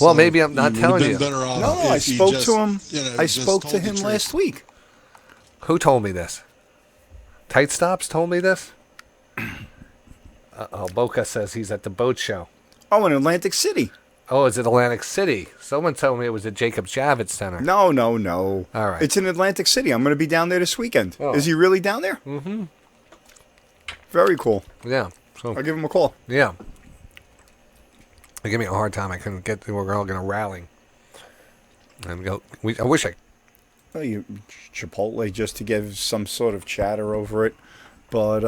Well, So maybe I'm not you would have telling been you. better off No, if I you spoke just, to him. I just spoke told to the him truth. last week. Who told me this? Tight Stops told me this? Boca says he's at the boat show. Oh, in Atlantic City. Oh, is it Atlantic City? Someone told me it was at Jacob Javits Center. No. All right. It's in Atlantic City. I'm going to be down there this weekend. Oh. Is he really down there? Mm-hmm. Very cool. Yeah. So I'll give him a call. yeah. They give me a hard time. I couldn't get. We're all gonna rally and go. I wish I. Well, you Chipotle just to give some sort of chatter over it, but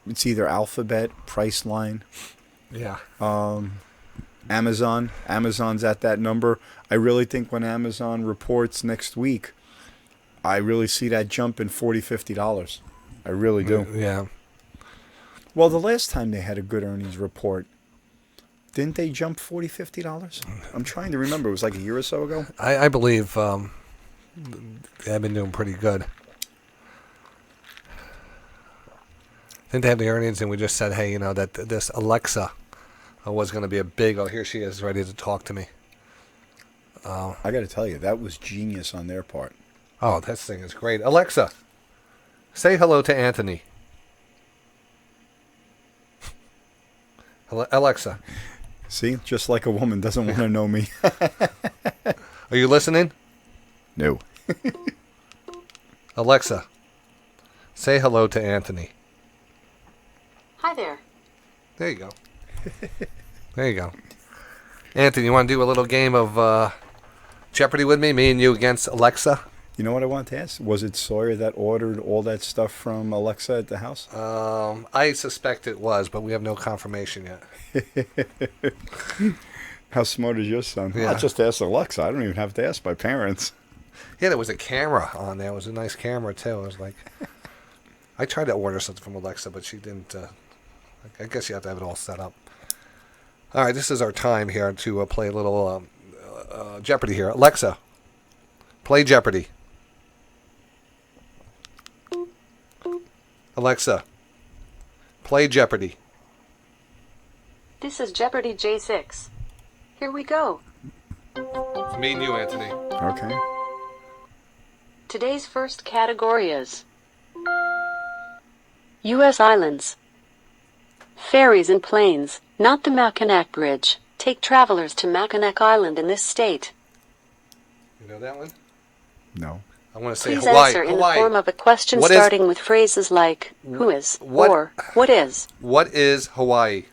it's either Alphabet, Priceline, Yeah. Amazon. Amazon's at that number. I really think when Amazon reports next week, I really see that jump in $40-50. I really do. Yeah. Well, the last time they had a good earnings report, didn't they jump $40-50? I'm trying to remember. It was like a year or so ago. I believe they've been doing pretty good. Didn't they have the earnings and we just said, hey, that this Alexa was going to be a big. Oh, here she is, ready to talk to me. I got to tell you, that was genius on their part. Oh, this thing is great. Alexa, say hello to Anthony. Alexa. See, just like a woman doesn't want to know me. Are you listening? No. Alexa, say hello to Anthony. Hi there. There you go. There you go. Anthony, you want to do a little game of Jeopardy with me? Me and you against Alexa? You know what I wanted to ask? Was it Sawyer that ordered all that stuff from Alexa at the house? I suspect it was, but we have no confirmation yet. How smart is your son? Yeah. I'll just ask Alexa. I don't even have to ask my parents. Yeah, there was a camera on there. It was a nice camera, too. I was like... I tried to order something from Alexa, but she didn't... I guess you have to have it all set up. All right, this is our time here to play a little Jeopardy here. Alexa, play Jeopardy. Alexa, play Jeopardy. This is Jeopardy J6. Here we go. It's me and you, Anthony. Okay. Today's first category is U.S. islands. Ferries and planes, not the Mackinac Bridge, take travelers to Mackinac Island in this state. You know that one? No. I want to say Please Hawaii. answer in Hawaii. the form of a question What is- starting with phrases like who is What- or what is. What is Hawaii?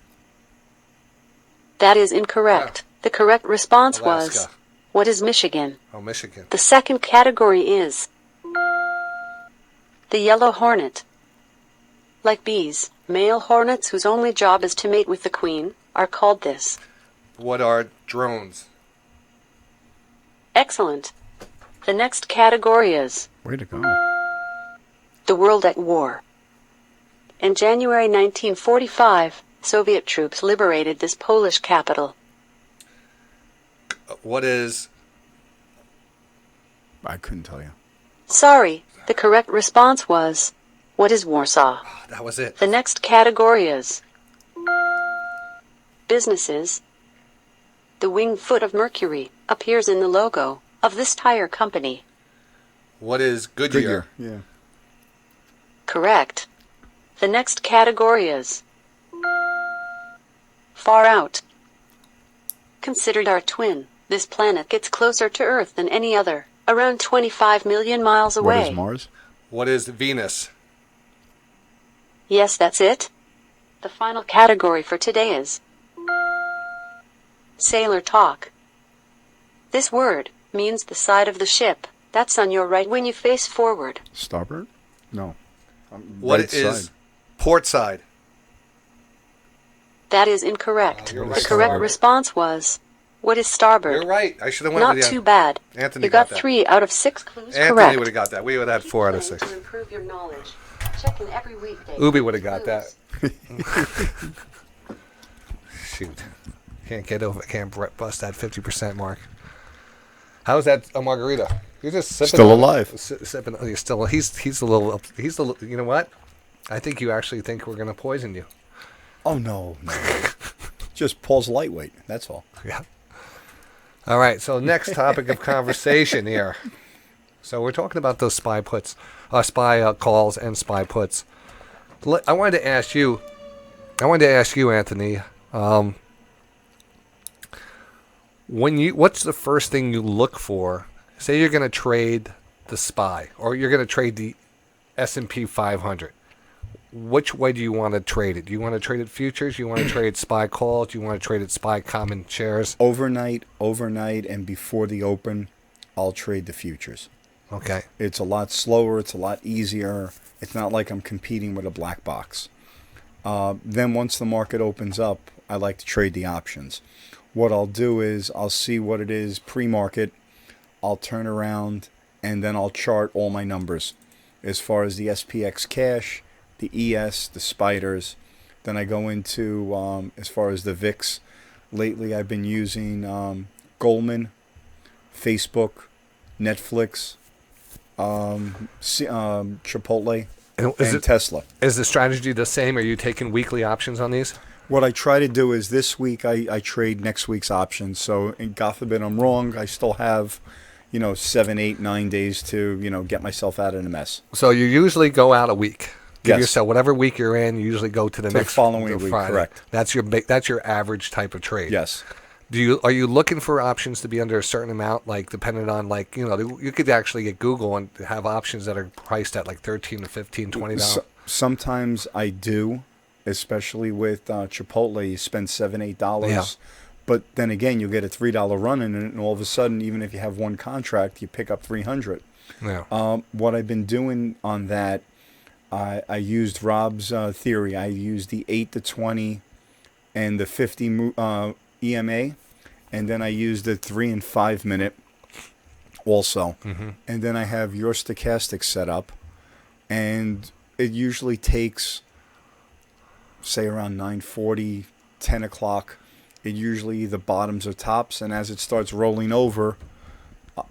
That is incorrect. The correct response was Alaska. what is Michigan? Oh, Michigan. The second category is the Yellow Hornet. Like bees, male hornets whose only job is to mate with the queen are called this. What are drones? Excellent. The next category is Way to go. the world at war. In January 1945, Soviet troops liberated this Polish capital. What is... I couldn't tell you. Sorry, the correct response was, what is Warsaw? That was it. The next category is businesses. The winged foot of Mercury appears in the logo of this tire company. What is Goodyear? Yeah. Correct. The next category is far out. Considered our twin, this planet gets closer to Earth than any other, around 25 million miles away. What is Mars? What is Venus? Yes, that's it. The final category for today is sailor talk. This word means the side of the ship that's on your right when you face forward. Starboard? No. What Right is side. port side? That is incorrect. You're The right. correct response was, what is starboard? You're right. I should have went Not with too you. bad. Anthony You got that. 3 out of 6 clues Anthony correct. would have got that. We would have had 4 out of 6. To improve your knowledge, check in every weekday. Ubi would have got that. Clues. Shoot. Can't bust that 50% mark. How's that a margarita? You're just sipping Still on it. alive. Sipping. He's still. He's a little. You know what? I think you actually think we're gonna poison you. Oh, no. Just Paul's lightweight. That's all. Yeah. All right. So next topic of conversation here. So we're talking about those spy calls and spy puts. I wanted to ask you, Anthony. What's the first thing you look for? Say you're going to trade the SPY or you're going to trade the S&P 500. Which way do you want to trade it? Do you want to trade it futures? Do you want to trade SPY calls? Do you want to trade it SPY common shares? Overnight, and before the open, I'll trade the futures. Okay. It's a lot slower. It's a lot easier. It's not like I'm competing with a black box. Then once the market opens up, I like to trade the options. What I'll do is I'll see what it is pre-market. I'll turn around and then I'll chart all my numbers as far as the SPX cash, the ES, the spiders. Then I go into as far as the VIX. Lately I've been using Goldman, Facebook, Netflix, Chipotle, and Tesla. Is the strategy the same? Are you taking weekly options on these? What I try to do is this week I trade next week's options. So, and God forbid I'm wrong, I still have, 7, 8, 9 days to, get myself out of the mess. So you usually go out a week. Give Yes. yourself whatever week you're in. You usually go to the next following week. Friday. Correct. That's your average type of trade. Yes. Are you looking for options to be under a certain amount, like depending on you could actually get Google and have options that are priced at like $13 to $15, $20. Sometimes I do, especially with Chipotle. You spend $7, $8. Yeah. But then again, you get a $3 run in it, and all of a sudden, even if you have one contract, you pick up 300. Yeah. What I've been doing on that, I used Rob's theory. I used the 8 to 20 and the 50 EMA, and then I used the 3 and 5 minute also. Mm-hmm. And then I have your stochastic set up, and it usually takes, say, around 9:40, 10 o'clock. It usually either bottoms or tops, and as it starts rolling over,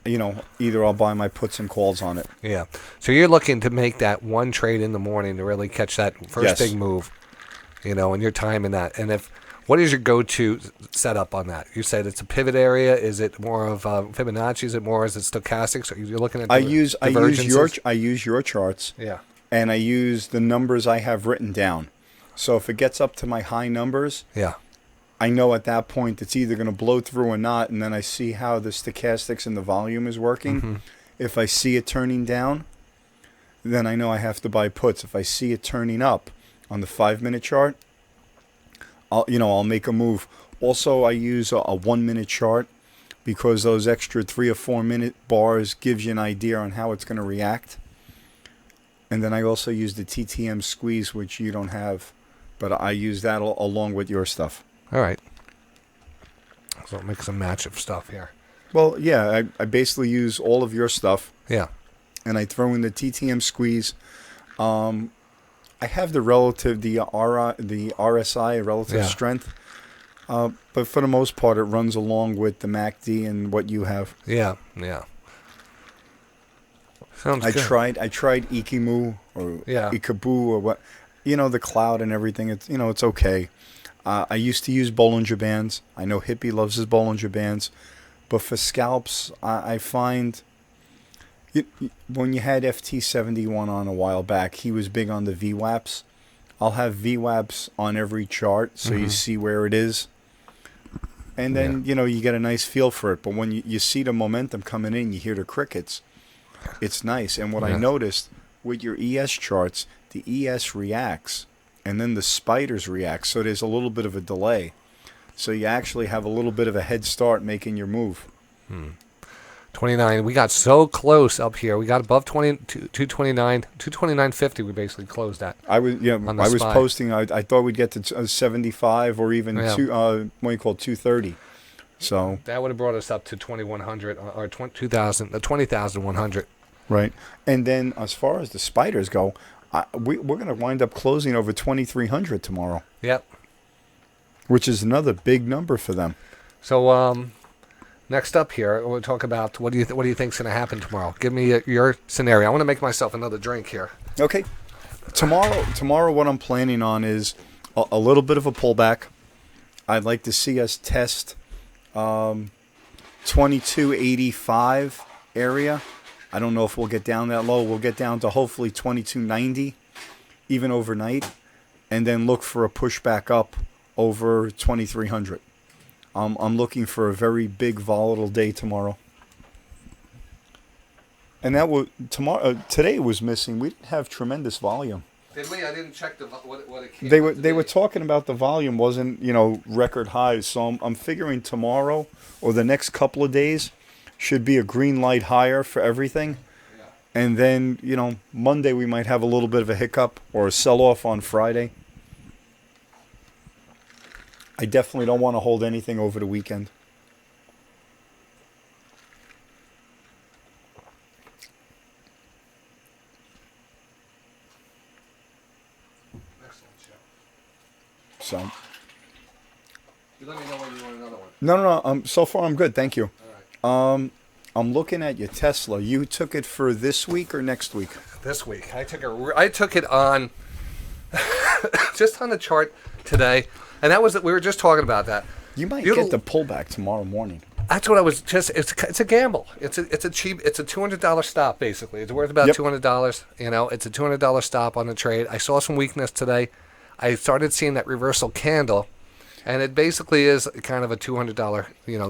either I'll buy my puts and calls on it. Yeah. So you're looking to make that one trade in the morning to really catch that first Yes. big move, and your time in that. And what is your go-to setup on that? You said it's a pivot area. Is it more of Fibonacci? Is it more? Is it stochastics? Are you looking at? I use your charts. Yeah. And I use the numbers I have written down. So if it gets up to my high numbers, Yeah. I know at that point it's either going to blow through or not, and then I see how the stochastics and the volume is working. Mm-hmm. If I see it turning down, then I know I have to buy puts. If I see it turning up on the 5-minute chart, I'll make a move. Also, I use a 1-minute chart because those extra 3 or 4 minute bars gives you an idea on how it's going to react. And then I also use the TTM squeeze, which you don't have, but I use that along with your stuff. All right. So it makes a match of stuff here. Well, yeah, I basically use all of your stuff, Yeah. and I throw in the TTM squeeze. I have the RSI, relative strength, but for the most part, it runs along with the MACD and what you have. Yeah. Sounds good. I tried Ikimu or Ikabu or what, the cloud and everything. It's okay. I used to use Bollinger Bands. I know Hippie loves his Bollinger Bands. But for scalps, I find when you had FT71 on a while back, he was big on the VWAPs. I'll have VWAPs on every chart so you see where it is. And then, you get a nice feel for it. But when you see the momentum coming in, you hear the crickets. It's nice. And what I noticed with your ES charts, the ES reacts and then the spiders react. So there's a little bit of a delay. So you actually have a little bit of a head start making your move. 29. We got so close up here. We got above 229, 229.50. We basically closed that. I was posting. I thought we'd get to 75 or even 230. So that would have brought us up to 2100 or 20,100. Right. And then as far as the spiders go, we're going to wind up closing over 2,300 tomorrow. Yep. Which is another big number for them. So next up here, we'll talk about what do you think's going to happen tomorrow? Give me your scenario. I want to make myself another drink here. Okay. Tomorrow, what I'm planning on is a little bit of a pullback. I'd like to see us test 2285 area. I don't know if we'll get down that low. We'll get down to hopefully 2290, even overnight, and then look for a pushback up over 2300. I'm looking for a very big volatile day tomorrow. And today was missing. We didn't have tremendous volume. Did we? I didn't check what it came. They were talking about the volume wasn't record highs. So I'm figuring tomorrow or the next couple of days should be a green light higher for everything. Yeah. And then Monday we might have a little bit of a hiccup or a sell off on Friday. I definitely don't want to hold anything over the weekend. So. You let me know when you want another one. No. So far I'm good. Thank you. All right. I'm looking at your Tesla. You took it for this week or next week? This week. I took it on just on the chart today, and that was we were just talking about that. You might get the pullback tomorrow morning. That's what I was just. It's a gamble. It's a cheap. It's a $200 stop basically. It's worth about $200. It's a $200 stop on the trade. I saw some weakness today. I started seeing that reversal candle, and it basically is kind of a $200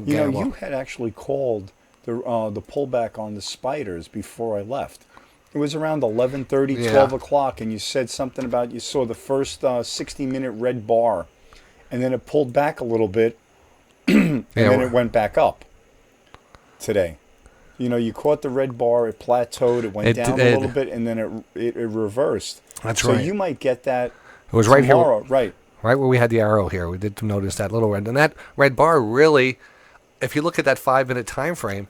gamble. You had actually called the pullback on the spiders before I left. It was around 11:30, 12 o'clock, and you said something about you saw the first 60-minute red bar, and then it pulled back a little bit, and then it went back up today. You caught the red bar, it plateaued, it went down a little bit, and then it reversed. That's right. So you might get that. It was right tomorrow, here, right where we had the arrow here. We did notice that little red, and that red bar really, if you look at that 5-minute time frame,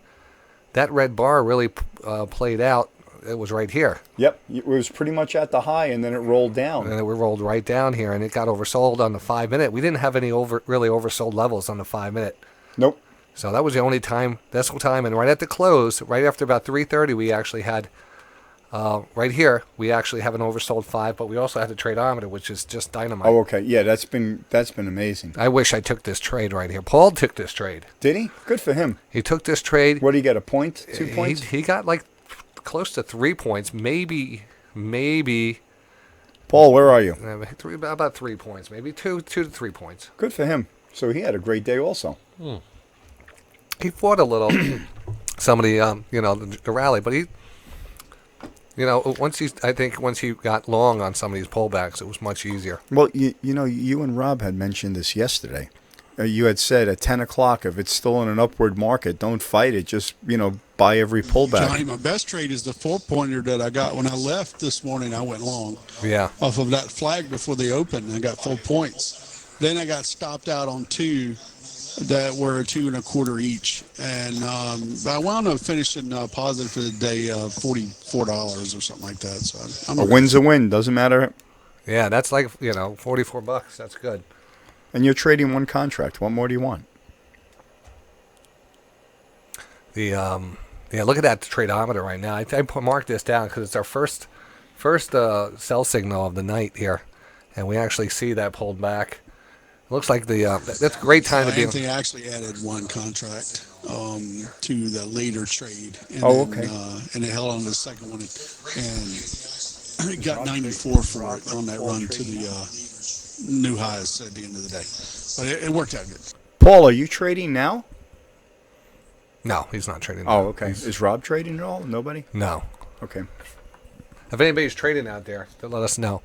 that red bar really played out. It was right here. Yep, it was pretty much at the high, and then it rolled down. And it rolled right down here, and it got oversold on the 5-minute. We didn't have any really oversold levels on the 5-minute. Nope. So that was the only decimal time, and right at the close, right after about 3:30, we actually had, right here, we actually have an oversold 5, but we also had the tradeometer, which is just dynamite. Oh, okay. Yeah, that's been amazing. I wish I took this trade right here. Paul took this trade. Did he? Good for him. He took this trade. What did he get, a point? 2 points? He got like close to 3 points, maybe. Paul, where are you? About 3 points, maybe 2 to 3 points. Good for him. So he had a great day also. He fought a little, some of the, the rally, but he, once he got long on some of these pullbacks, it was much easier. Well, you and Rob had mentioned this yesterday. you had said at 10 o'clock, if it's still in an upward market, don't fight it. Just, buy every pullback. Johnny, my best trade is the 4-pointer that I got when I left this morning. I went long Yeah. off of that flag before they opened. I got 4 points. Then I got stopped out on 2 that were 2 1/4 each, and I wound up finishing positive for the day, $44 or something like that. So A win's a win. Doesn't matter. Yeah, that's like, $44. That's good. And you're trading one contract. What more do you want? Look at that tradeometer right now. I marked this down because it's our first sell signal of the night here, and we actually see that pulled back. It looks like that's a great time to be. Anthony actually added one contract to the later trade. And okay. And it held on to the second one, and it got 94 for it on that run to the new highs at the end of the day. But it worked out good. Paul, are you trading now? No, he's not trading. Oh, okay. Is Rob trading at all? Nobody? No. Okay. If anybody's trading out there, then let us know.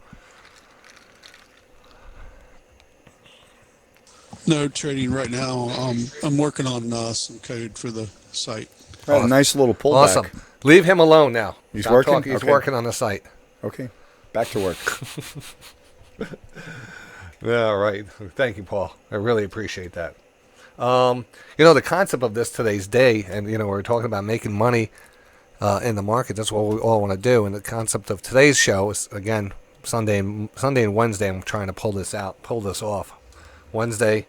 No trading right now. I'm working on some code for the site. Oh, nice little pullback. Awesome. Leave him alone now. He's Stop working? talking. He's Okay. working on the site. Okay. Back to work. Yeah, right. Thank you, Paul. I really appreciate that. The concept of today's day, and we're talking about making money in the market. That's what we all want to do. And the concept of today's show is, again, Sunday and Wednesday. I'm trying to pull this off. Wednesday,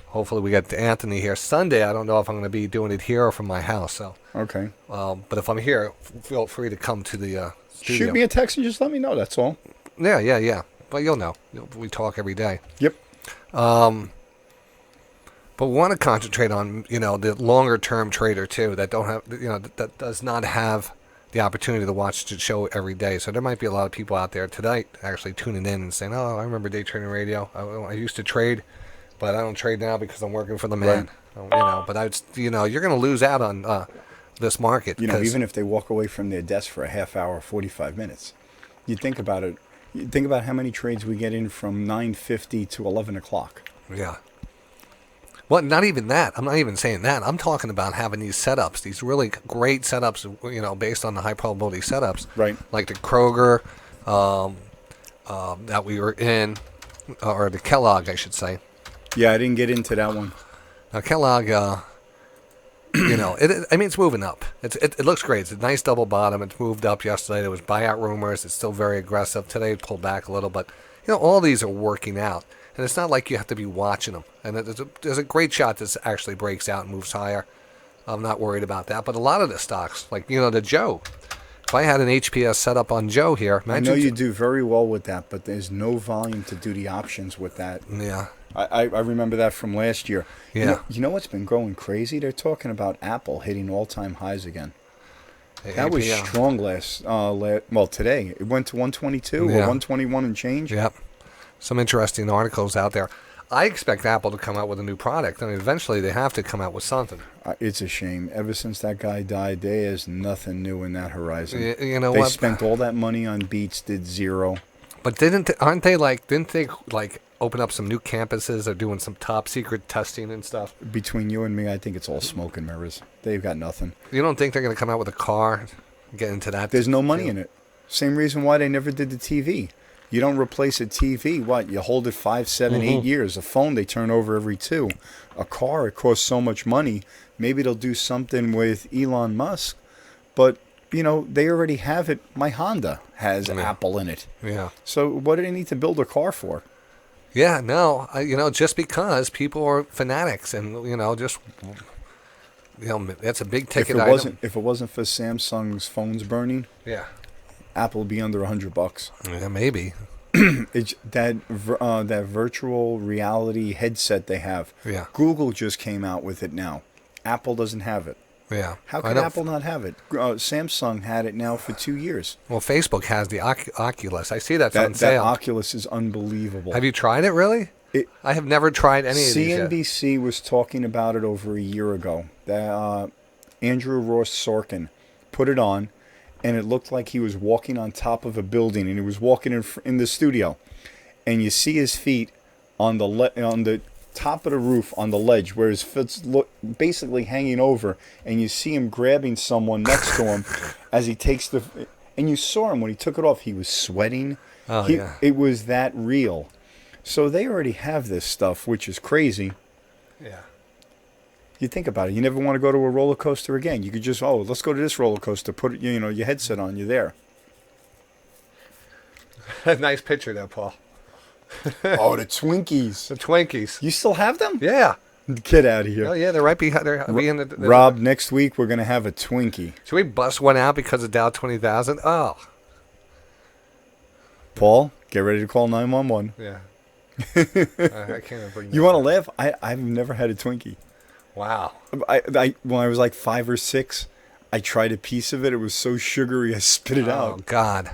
hopefully we get Anthony here. Sunday, I don't know if I'm going to be doing it here or from my house. So Okay. but if I'm here, feel free to come to the studio. Shoot me a text and just let me know. That's all. Yeah. But you'll know. We talk every day. Yep. But we want to concentrate on, the longer term trader too, that don't have, that does not have the opportunity to watch the show every day. So there might be a lot of people out there tonight actually tuning in and saying, "Oh, I remember day trading radio. I used to trade, but I don't trade now because I'm working for the man." Right. But you're going to lose out on this market. Even if they walk away from their desk for a half hour, 45 minutes, you think about it. You think about how many trades we get in from 9:50 to 11 o'clock. Yeah. Well, not even that. I'm not even saying that. I'm talking about having these setups, these really great setups, based on the high probability setups. Right. Like the Kroger that we were in, or the Kellogg, I should say. Yeah, I didn't get into that one. Now, Kellogg, it's moving up. It looks great. It's a nice double bottom. It's moved up yesterday. There was buyout rumors. It's still very aggressive. Today it pulled back a little, but, all these are working out. And it's not like you have to be watching them. And there's a great shot that actually breaks out and moves higher. I'm not worried about that. But a lot of the stocks, like, the Joe. If I had an HPS set up on Joe here. I know you do very well with that, but there's no volume to do the options with that. Yeah. I remember that from last year. Yeah. You know what's been going crazy? They're talking about Apple hitting all-time highs again. That was strong today. It went to 122 or 121 and change. Yep. Some interesting articles out there. I expect Apple to come out with a new product. I mean, eventually they have to come out with something. It's a shame. Ever since that guy died, there is nothing new in that horizon. You know they what? spent all that money on Beats, did zero. But didn't they open up some new campuses? They're doing some top secret testing and stuff. Between you and me, I think it's all smoke and mirrors. They've got nothing. You don't think they're going to come out with a car? Get into that? There's no money in it. Same reason why they never did the TV. You don't replace a TV. What? You hold it 5, 7, 8 years. A phone, they turn over every 2. A car, it costs so much money. Maybe they'll do something with Elon Musk. But, they already have it. My Honda has Apple in it. Yeah. So what do they need to build a car for? Yeah, no. Just because people are fanatics and, that's a big ticket item. If it wasn't for Samsung's phones burning, yeah, Apple would be under $100. Yeah, maybe. It's that virtual reality headset they have. Yeah. Google just came out with it now. Apple doesn't have it. Yeah. How can Apple not have it? Samsung had it now for 2 years. Well, Facebook has the Oculus. I see that's on sale. That Oculus is unbelievable. Have you tried it, really? I have never tried any of these yet. CNBC was talking about it over a year ago. Andrew Ross Sorkin put it on, and it looked like he was walking on top of a building, and he was walking in the studio. And you see his feet on the top of the roof on the ledge where his foot's basically hanging over, and you see him grabbing someone next to him as he takes the. And you saw him when he took it off. He was sweating. Oh, yeah. It was that real. So they already have this stuff, which is crazy. Yeah. You think about it. You never want to go to a roller coaster again. You could just, let's go to this roller coaster. Put your headset on. You're there. Nice picture there, Paul. Oh, the Twinkies. The Twinkies. You still have them? Yeah. Get out of here. Oh, yeah, they're right behind. Rob, next week we're going to have a Twinkie. Should we bust one out because of Dow 20,000? Oh. Paul, get ready to call 911. Yeah. I can't even bring You want to laugh? I've never had a Twinkie. Wow. When I was like 5 or 6, I tried a piece of it. It was so sugary, I spit it out. Oh, God.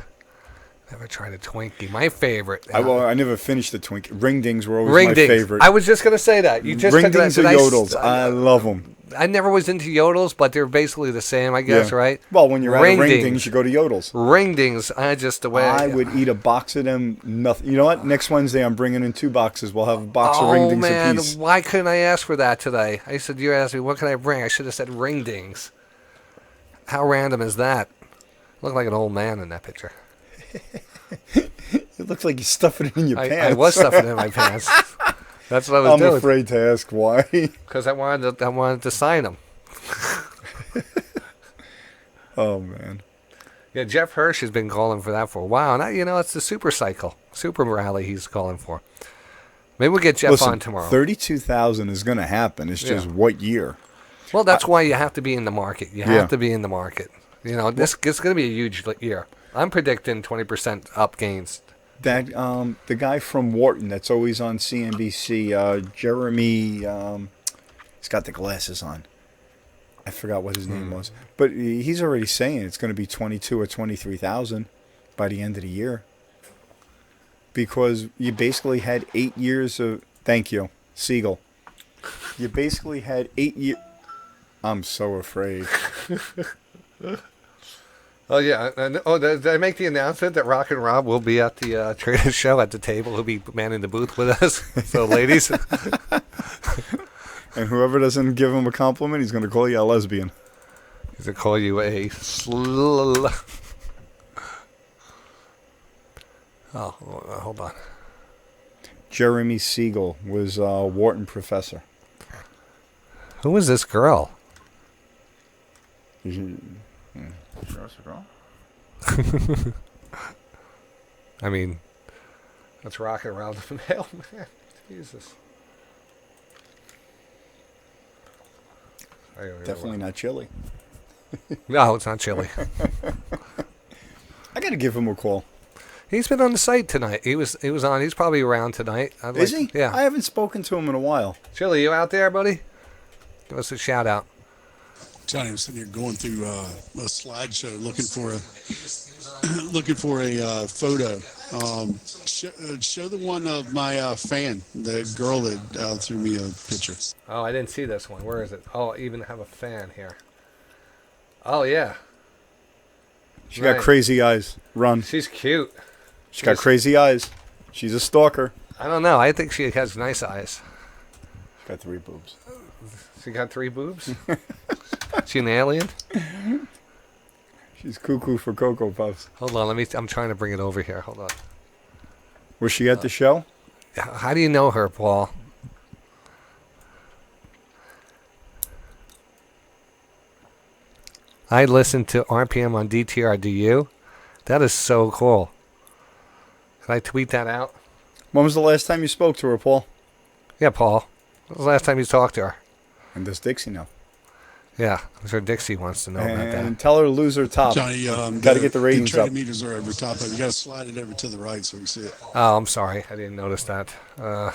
Never tried a Twinkie. My favorite. I never finished the Twinkie. Ring dings were always my favorite. I was just going to say that. You just Ring dings or yodels. I love them. I never was into yodels, but they're basically the same, I guess, right? Well, when you're out of ring dings, you go to yodels. Ring dings, I would eat a box of them. Nothing. You know what? Next Wednesday, I'm bringing in 2 boxes. We'll have a box of ring dings apiece. Why couldn't I ask for that today? I said, you asked me, what can I bring? I should have said ring dings. How random is that? I look like an old man in that picture. It looks like you stuffed it in your pants. I was stuffing it in my pants. That's what I was doing. I'm afraid to ask why. Because I wanted to sign them. Oh, man. Yeah, Jeff Hirsch has been calling for that for a while. Now, it's the super rally he's calling for. Maybe we'll get Jeff on tomorrow. 32,000 is going to happen. It's just what year? Well, that's why you have to be in the market. You have to be in the market. This is going to be a huge year. I'm predicting 20% up gains. That the guy from Wharton that's always on CNBC, Jeremy, he's got the glasses on. I forgot what his name was, but he's already saying it's going to be 22 or 23,000 by the end of the year, because you basically had 8 years of. Thank you, Siegel. You basically had 8 years. I'm so afraid. Oh, yeah. Did I make the announcement that Rock and Rob will be at the trader show at the table? He'll be manning the booth with us. So, ladies. And whoever doesn't give him a compliment, he's going to call you a lesbian. He's going to call you a hold on. Jeremy Siegel was a Wharton professor. Who is this girl? I mean, let's rock it around the mailman. Jesus. Definitely not chili. No, it's not chili. I got to give him a call. He's been on the site tonight. He was on. He's probably around tonight. Is he? Yeah. I haven't spoken to him in a while. Chili, you out there, buddy? Give us a shout out. Johnny was sitting here going through a slideshow looking for a photo. Show the one of my fan, the girl that threw me a picture. Oh, I didn't see this one. Where is it? Oh, I even have a fan here. Oh, yeah. She got crazy eyes. Run. She's cute. She's got crazy eyes. She's a stalker. I don't know. I think she has nice eyes. She's got 3 boobs. She got 3 boobs? She an alien? She's cuckoo for Cocoa Puffs. Hold on, I'm trying to bring it over here. Hold on. Was she at the show? How do you know her, Paul? I listened to RPM on DTR. Do you? That is so cool. Can I tweet that out? When was the last time you spoke to her, Paul? Yeah, Paul. When was the last time you talked to her? And does Dixie know? Yeah, I'm sure Dixie wants to know about that. And tell her to lose her top. Johnny, got to get the ratings the up. meters are over top. You got to slide it over to the right so we see it. Oh, I'm sorry. I didn't notice that. I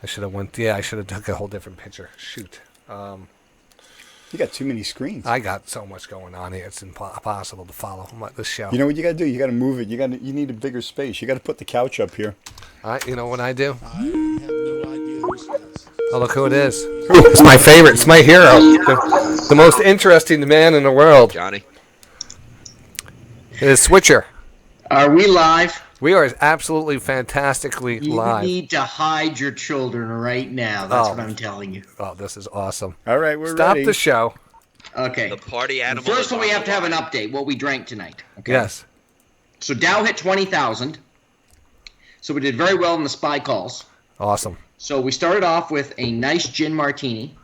should have went. Yeah, I should have took a whole different picture. Shoot. You got too many screens. I got so much going on here. It's impossible to follow this show. You know what you got to do? You got to move it. You need a bigger space. You got to put the couch up here. You know what I do? I have no idea who she is. Oh, look who it is. It's my favorite. It's my hero. The most interesting man in the world. Johnny. It is Switcher. Are we live? We are absolutely fantastically You live. need to hide your children right now. That's what Oh. I'm telling you. Oh, this is awesome. All right, we're Stop ready. the show. Okay. The party animal. First is one, we on have the to have an line. update. What we drank tonight. Okay. Yes. So Dow hit 20,000. So we did very well in the SPY calls. Awesome. So we started off with a nice gin martini.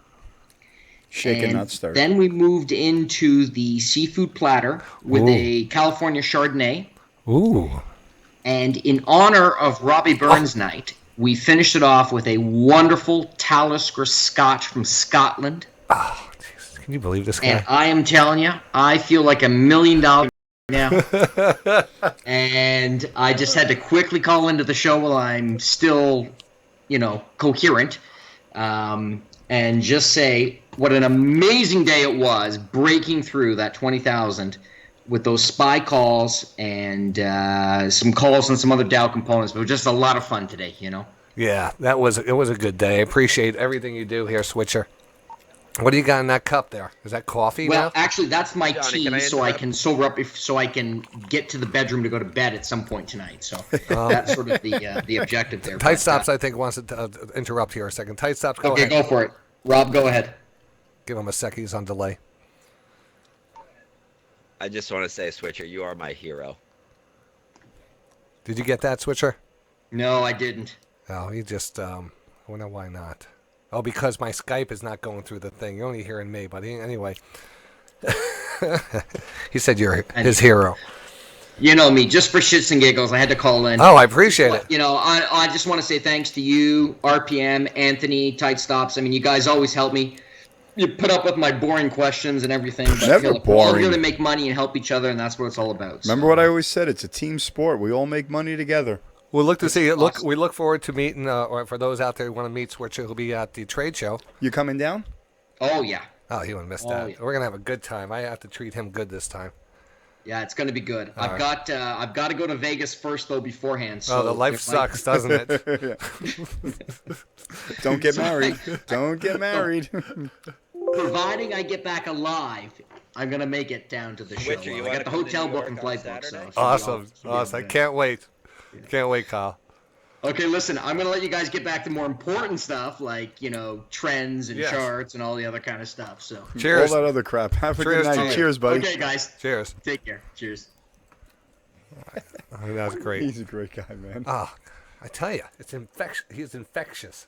Shaken, and not stirred. Then we moved into the seafood platter with Ooh. a California Chardonnay. Ooh. And in honor of Robbie Burns' night, we finished it off with a wonderful Talisker Scotch from Scotland. Oh, Jesus. Can you believe this guy? And I am telling you, I feel like $1 million now. And I just had to quickly call into the show while I'm still, coherent. And just say what an amazing day it was breaking through that 20,000 with those SPY calls and some calls on some other Dow components. But it was just a lot of fun today, Yeah, it was a good day. I appreciate everything you do here, Switcher. What do you got in that cup there? Is that coffee Well, now? actually, that's my Johnny, tea, can I so I interrupt? can sober up, so I can get to the bedroom to go to bed at some point tonight. So that's sort of the objective there. Tight But, Stops, I think, wants to interrupt here a second. Tight Stops, go Okay, ahead. go for it. Rob, go ahead. Give him a sec. He's on delay. I just want to say, Switcher, you are my hero. Did you get that, Switcher? No, I didn't. Oh, he just, I wonder why not. Oh, because my Skype is not going through the thing. You're only hearing me, but anyway. He said you're his hero. You know me, just for shits and giggles, I had to call in. Oh, I appreciate it. I just want to say thanks to you, RPM, Anthony, Tight Stops. I mean, you guys always help me. You put up with my boring questions and everything. But Never look, we're all boring. here to make money and help each other, and that's what it's all about. Remember what I always said? It's a team sport. We all make money together. We'll look to see. awesome. We look forward to meeting, or for those out there who want to meet Switcher, who'll be at the trade show. You coming down? Oh, yeah. Oh, he wouldn't miss Oh, that. yeah. We're gonna have a good time. I have to treat him good this time. Yeah, it's going to be good. All I've got to go to Vegas first, though, beforehand. So Oh, the life there might- sucks, doesn't it? Don't get married. Don't get married. Providing I get back alive, I'm going to make it down to the show. Switcher, you I wanna got the come to hotel New book York and on flight book. So Saturday? it should be Awesome, should be awesome. I good. can't wait. Can't wait, Kyle. Okay, listen, I'm going to let you guys get back to more important stuff like, trends and Yes. charts and all the other kind of stuff. So, Cheers. All that other crap. Have a Cheers good to night. you. Cheers, buddy. okay, guys, Cheers. take care. Cheers. I mean, that was great. He's a great guy, man. Oh, I tell you, it's infectious. He's infectious.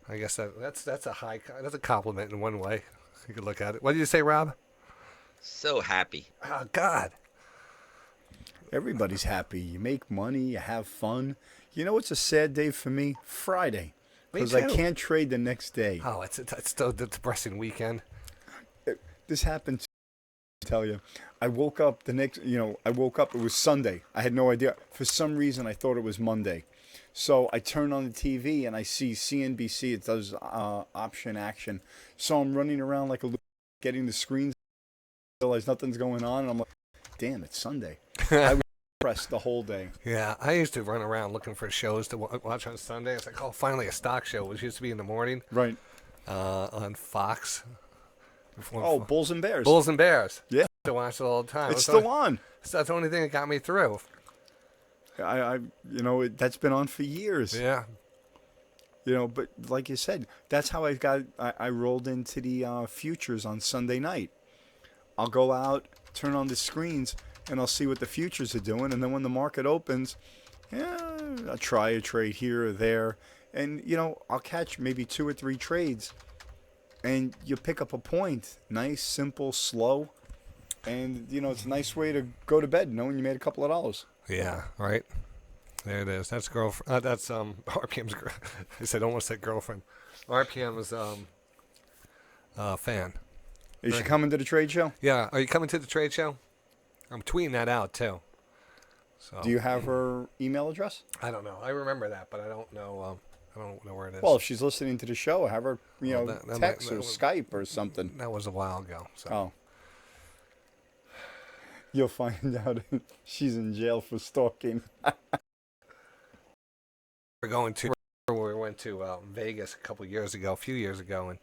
I guess that's a compliment in one way. You could look at it. What did you say, Rob? So happy. Oh God. Everybody's happy. You make money. You have fun. You know what's a sad day for me? Friday. Me Because I too. can't trade the next day. Oh, it's still the depressing weekend. This happened to tell you. I woke up it was Sunday. I had no idea. For some reason, I thought it was Monday. So I turn on the TV and I see CNBC. It does option action. So I'm running around like a loon, getting the screens. Realize nothing's going on. And I'm like, damn, it's Sunday. I was depressed the whole day. Yeah, I used to run around looking for shows to watch on Sunday. It's like, oh, finally a stock show, which used to be in the morning Right. on Fox. Oh, Bulls and Bears. Bulls and Bears. Yeah. To watch it all the time. It's still on. That's the only thing that got me through. That's been on for years. Yeah. But like you said, that's how I rolled into the futures on Sunday night. I'll go out, turn on the screens, and I'll see what the futures are doing. And then when the market opens, I'll try a trade here or there. And, I'll catch maybe 2 or 3 trades. And you pick up a point. Nice, simple, slow. And, it's a nice way to go to bed knowing you made a couple of dollars. Yeah, right. There it is. That's girlfriend. That's RPM's. I said almost said girlfriend. RPM's fan. Is she coming to the trade show? Yeah. Are you coming to the trade show? I'm tweeting that out too. So Do you have her email address? I don't know. I remember that, but I don't know. I don't know where it is. Well, if she's listening to the show, have her, Well, that might- text that or would- Skype or something. that was a while ago. So. Oh. You'll find out she's in jail for stalking. We went to Vegas a few years ago,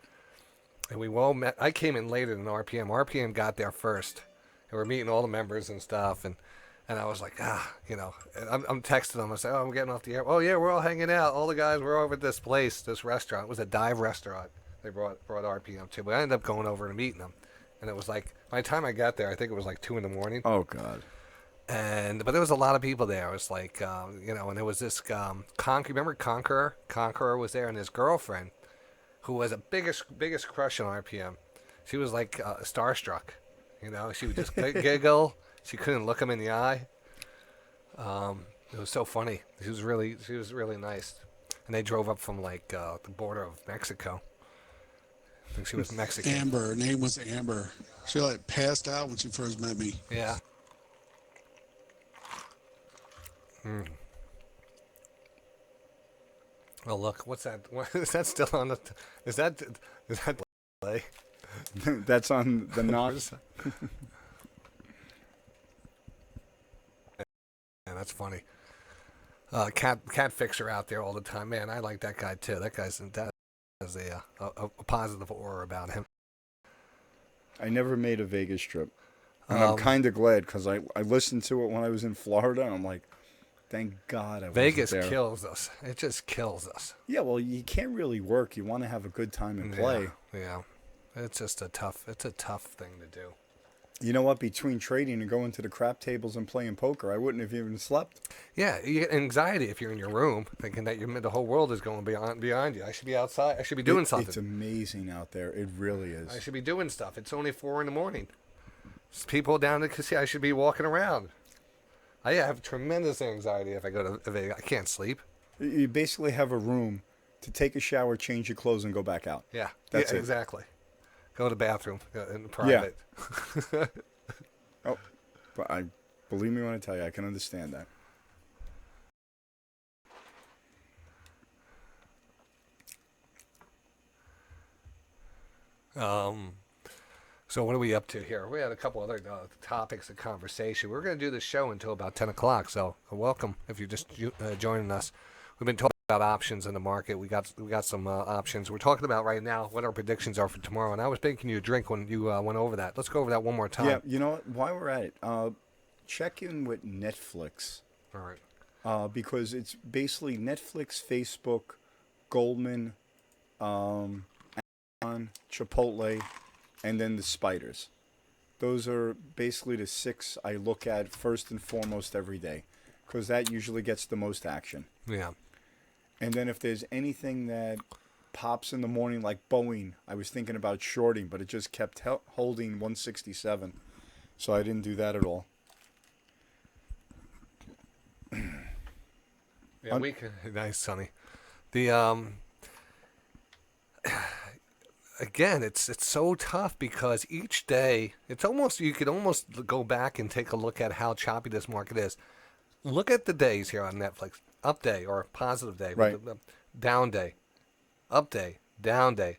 and we all met. I came in later than RPM. RPM got there first, and we're meeting all the members and stuff, and And I was like, and I'm texting them. I say, oh, I'm getting off the air. Oh, yeah, we're all hanging out. All the guys were over at this place, this restaurant. It was a dive restaurant. They brought RPM to. But I ended up going over and meeting them. And it was like, by the time I got there, I think it was like 2 in the morning. Oh, God. But there was a lot of people there. It was like, and there was this, remember Conqueror? Conqueror was there, and his girlfriend, who was a biggest crush on RPM. She was like starstruck. She would just giggle. She couldn't look him in the eye. It was so funny. She was really nice. And they drove up from like the border of Mexico. I think she was Mexican. Amber. Her name was Amber. She like passed out when she first met me. Yeah. Oh look, what's that? Is that still on the? Is that play? That's on the NOS. Yeah, that's funny. Cat fixer out there all the time, man. I like that guy too. That has a positive aura about him. I never made a Vegas trip, and I'm kind of glad because I listened to it when I was in Florida, and I'm like, thank God I wasn't Vegas there. kills us. It just kills us. Yeah, well, you can't really work. You want to have a good time and play. Yeah. It's just a tough thing to do. You know what? Between trading and going to the crap tables and playing poker, I wouldn't have even slept. Yeah, you get anxiety if you're in your room thinking that the whole world is going behind you. I should be outside. I should be doing something. It's amazing out there. It really is. I should be doing stuff. It's only 4 in the morning. There's people down the casino. I should be walking around. I have tremendous anxiety if I go to Vegas. I can't sleep. You basically have a room to take a shower, change your clothes, and go back out. Yeah, That's it. Exactly. Go to the bathroom in private. Yeah. Oh, but believe me when I tell you, I can understand that. So what are we up to here? We had a couple other topics of conversation. We're going to do the show until about 10 o'clock, so welcome if you're just joining us. We've been talking about options in the market. We got some options. We're talking about right now what our predictions are for tomorrow, and I was making you a drink when you went over that. Let's go over that one more time. Yeah, you know what? While we're at it, check in with Netflix. All right. Because it's basically Netflix, Facebook, Goldman, Amazon, Chipotle, and then the spiders. Those are basically the 6 I look at first and foremost every day because that usually gets the most action. Yeah. And then if there's anything that pops in the morning like Boeing, I was thinking about shorting, but it just kept holding 167. So I didn't do that at all. Yeah, nice, Sonny. The again, it's so tough because each day you could almost go back and take a look at how choppy this market is. Look at the days here on Netflix. Up day or positive day. Right. Down day. Up day. Down day.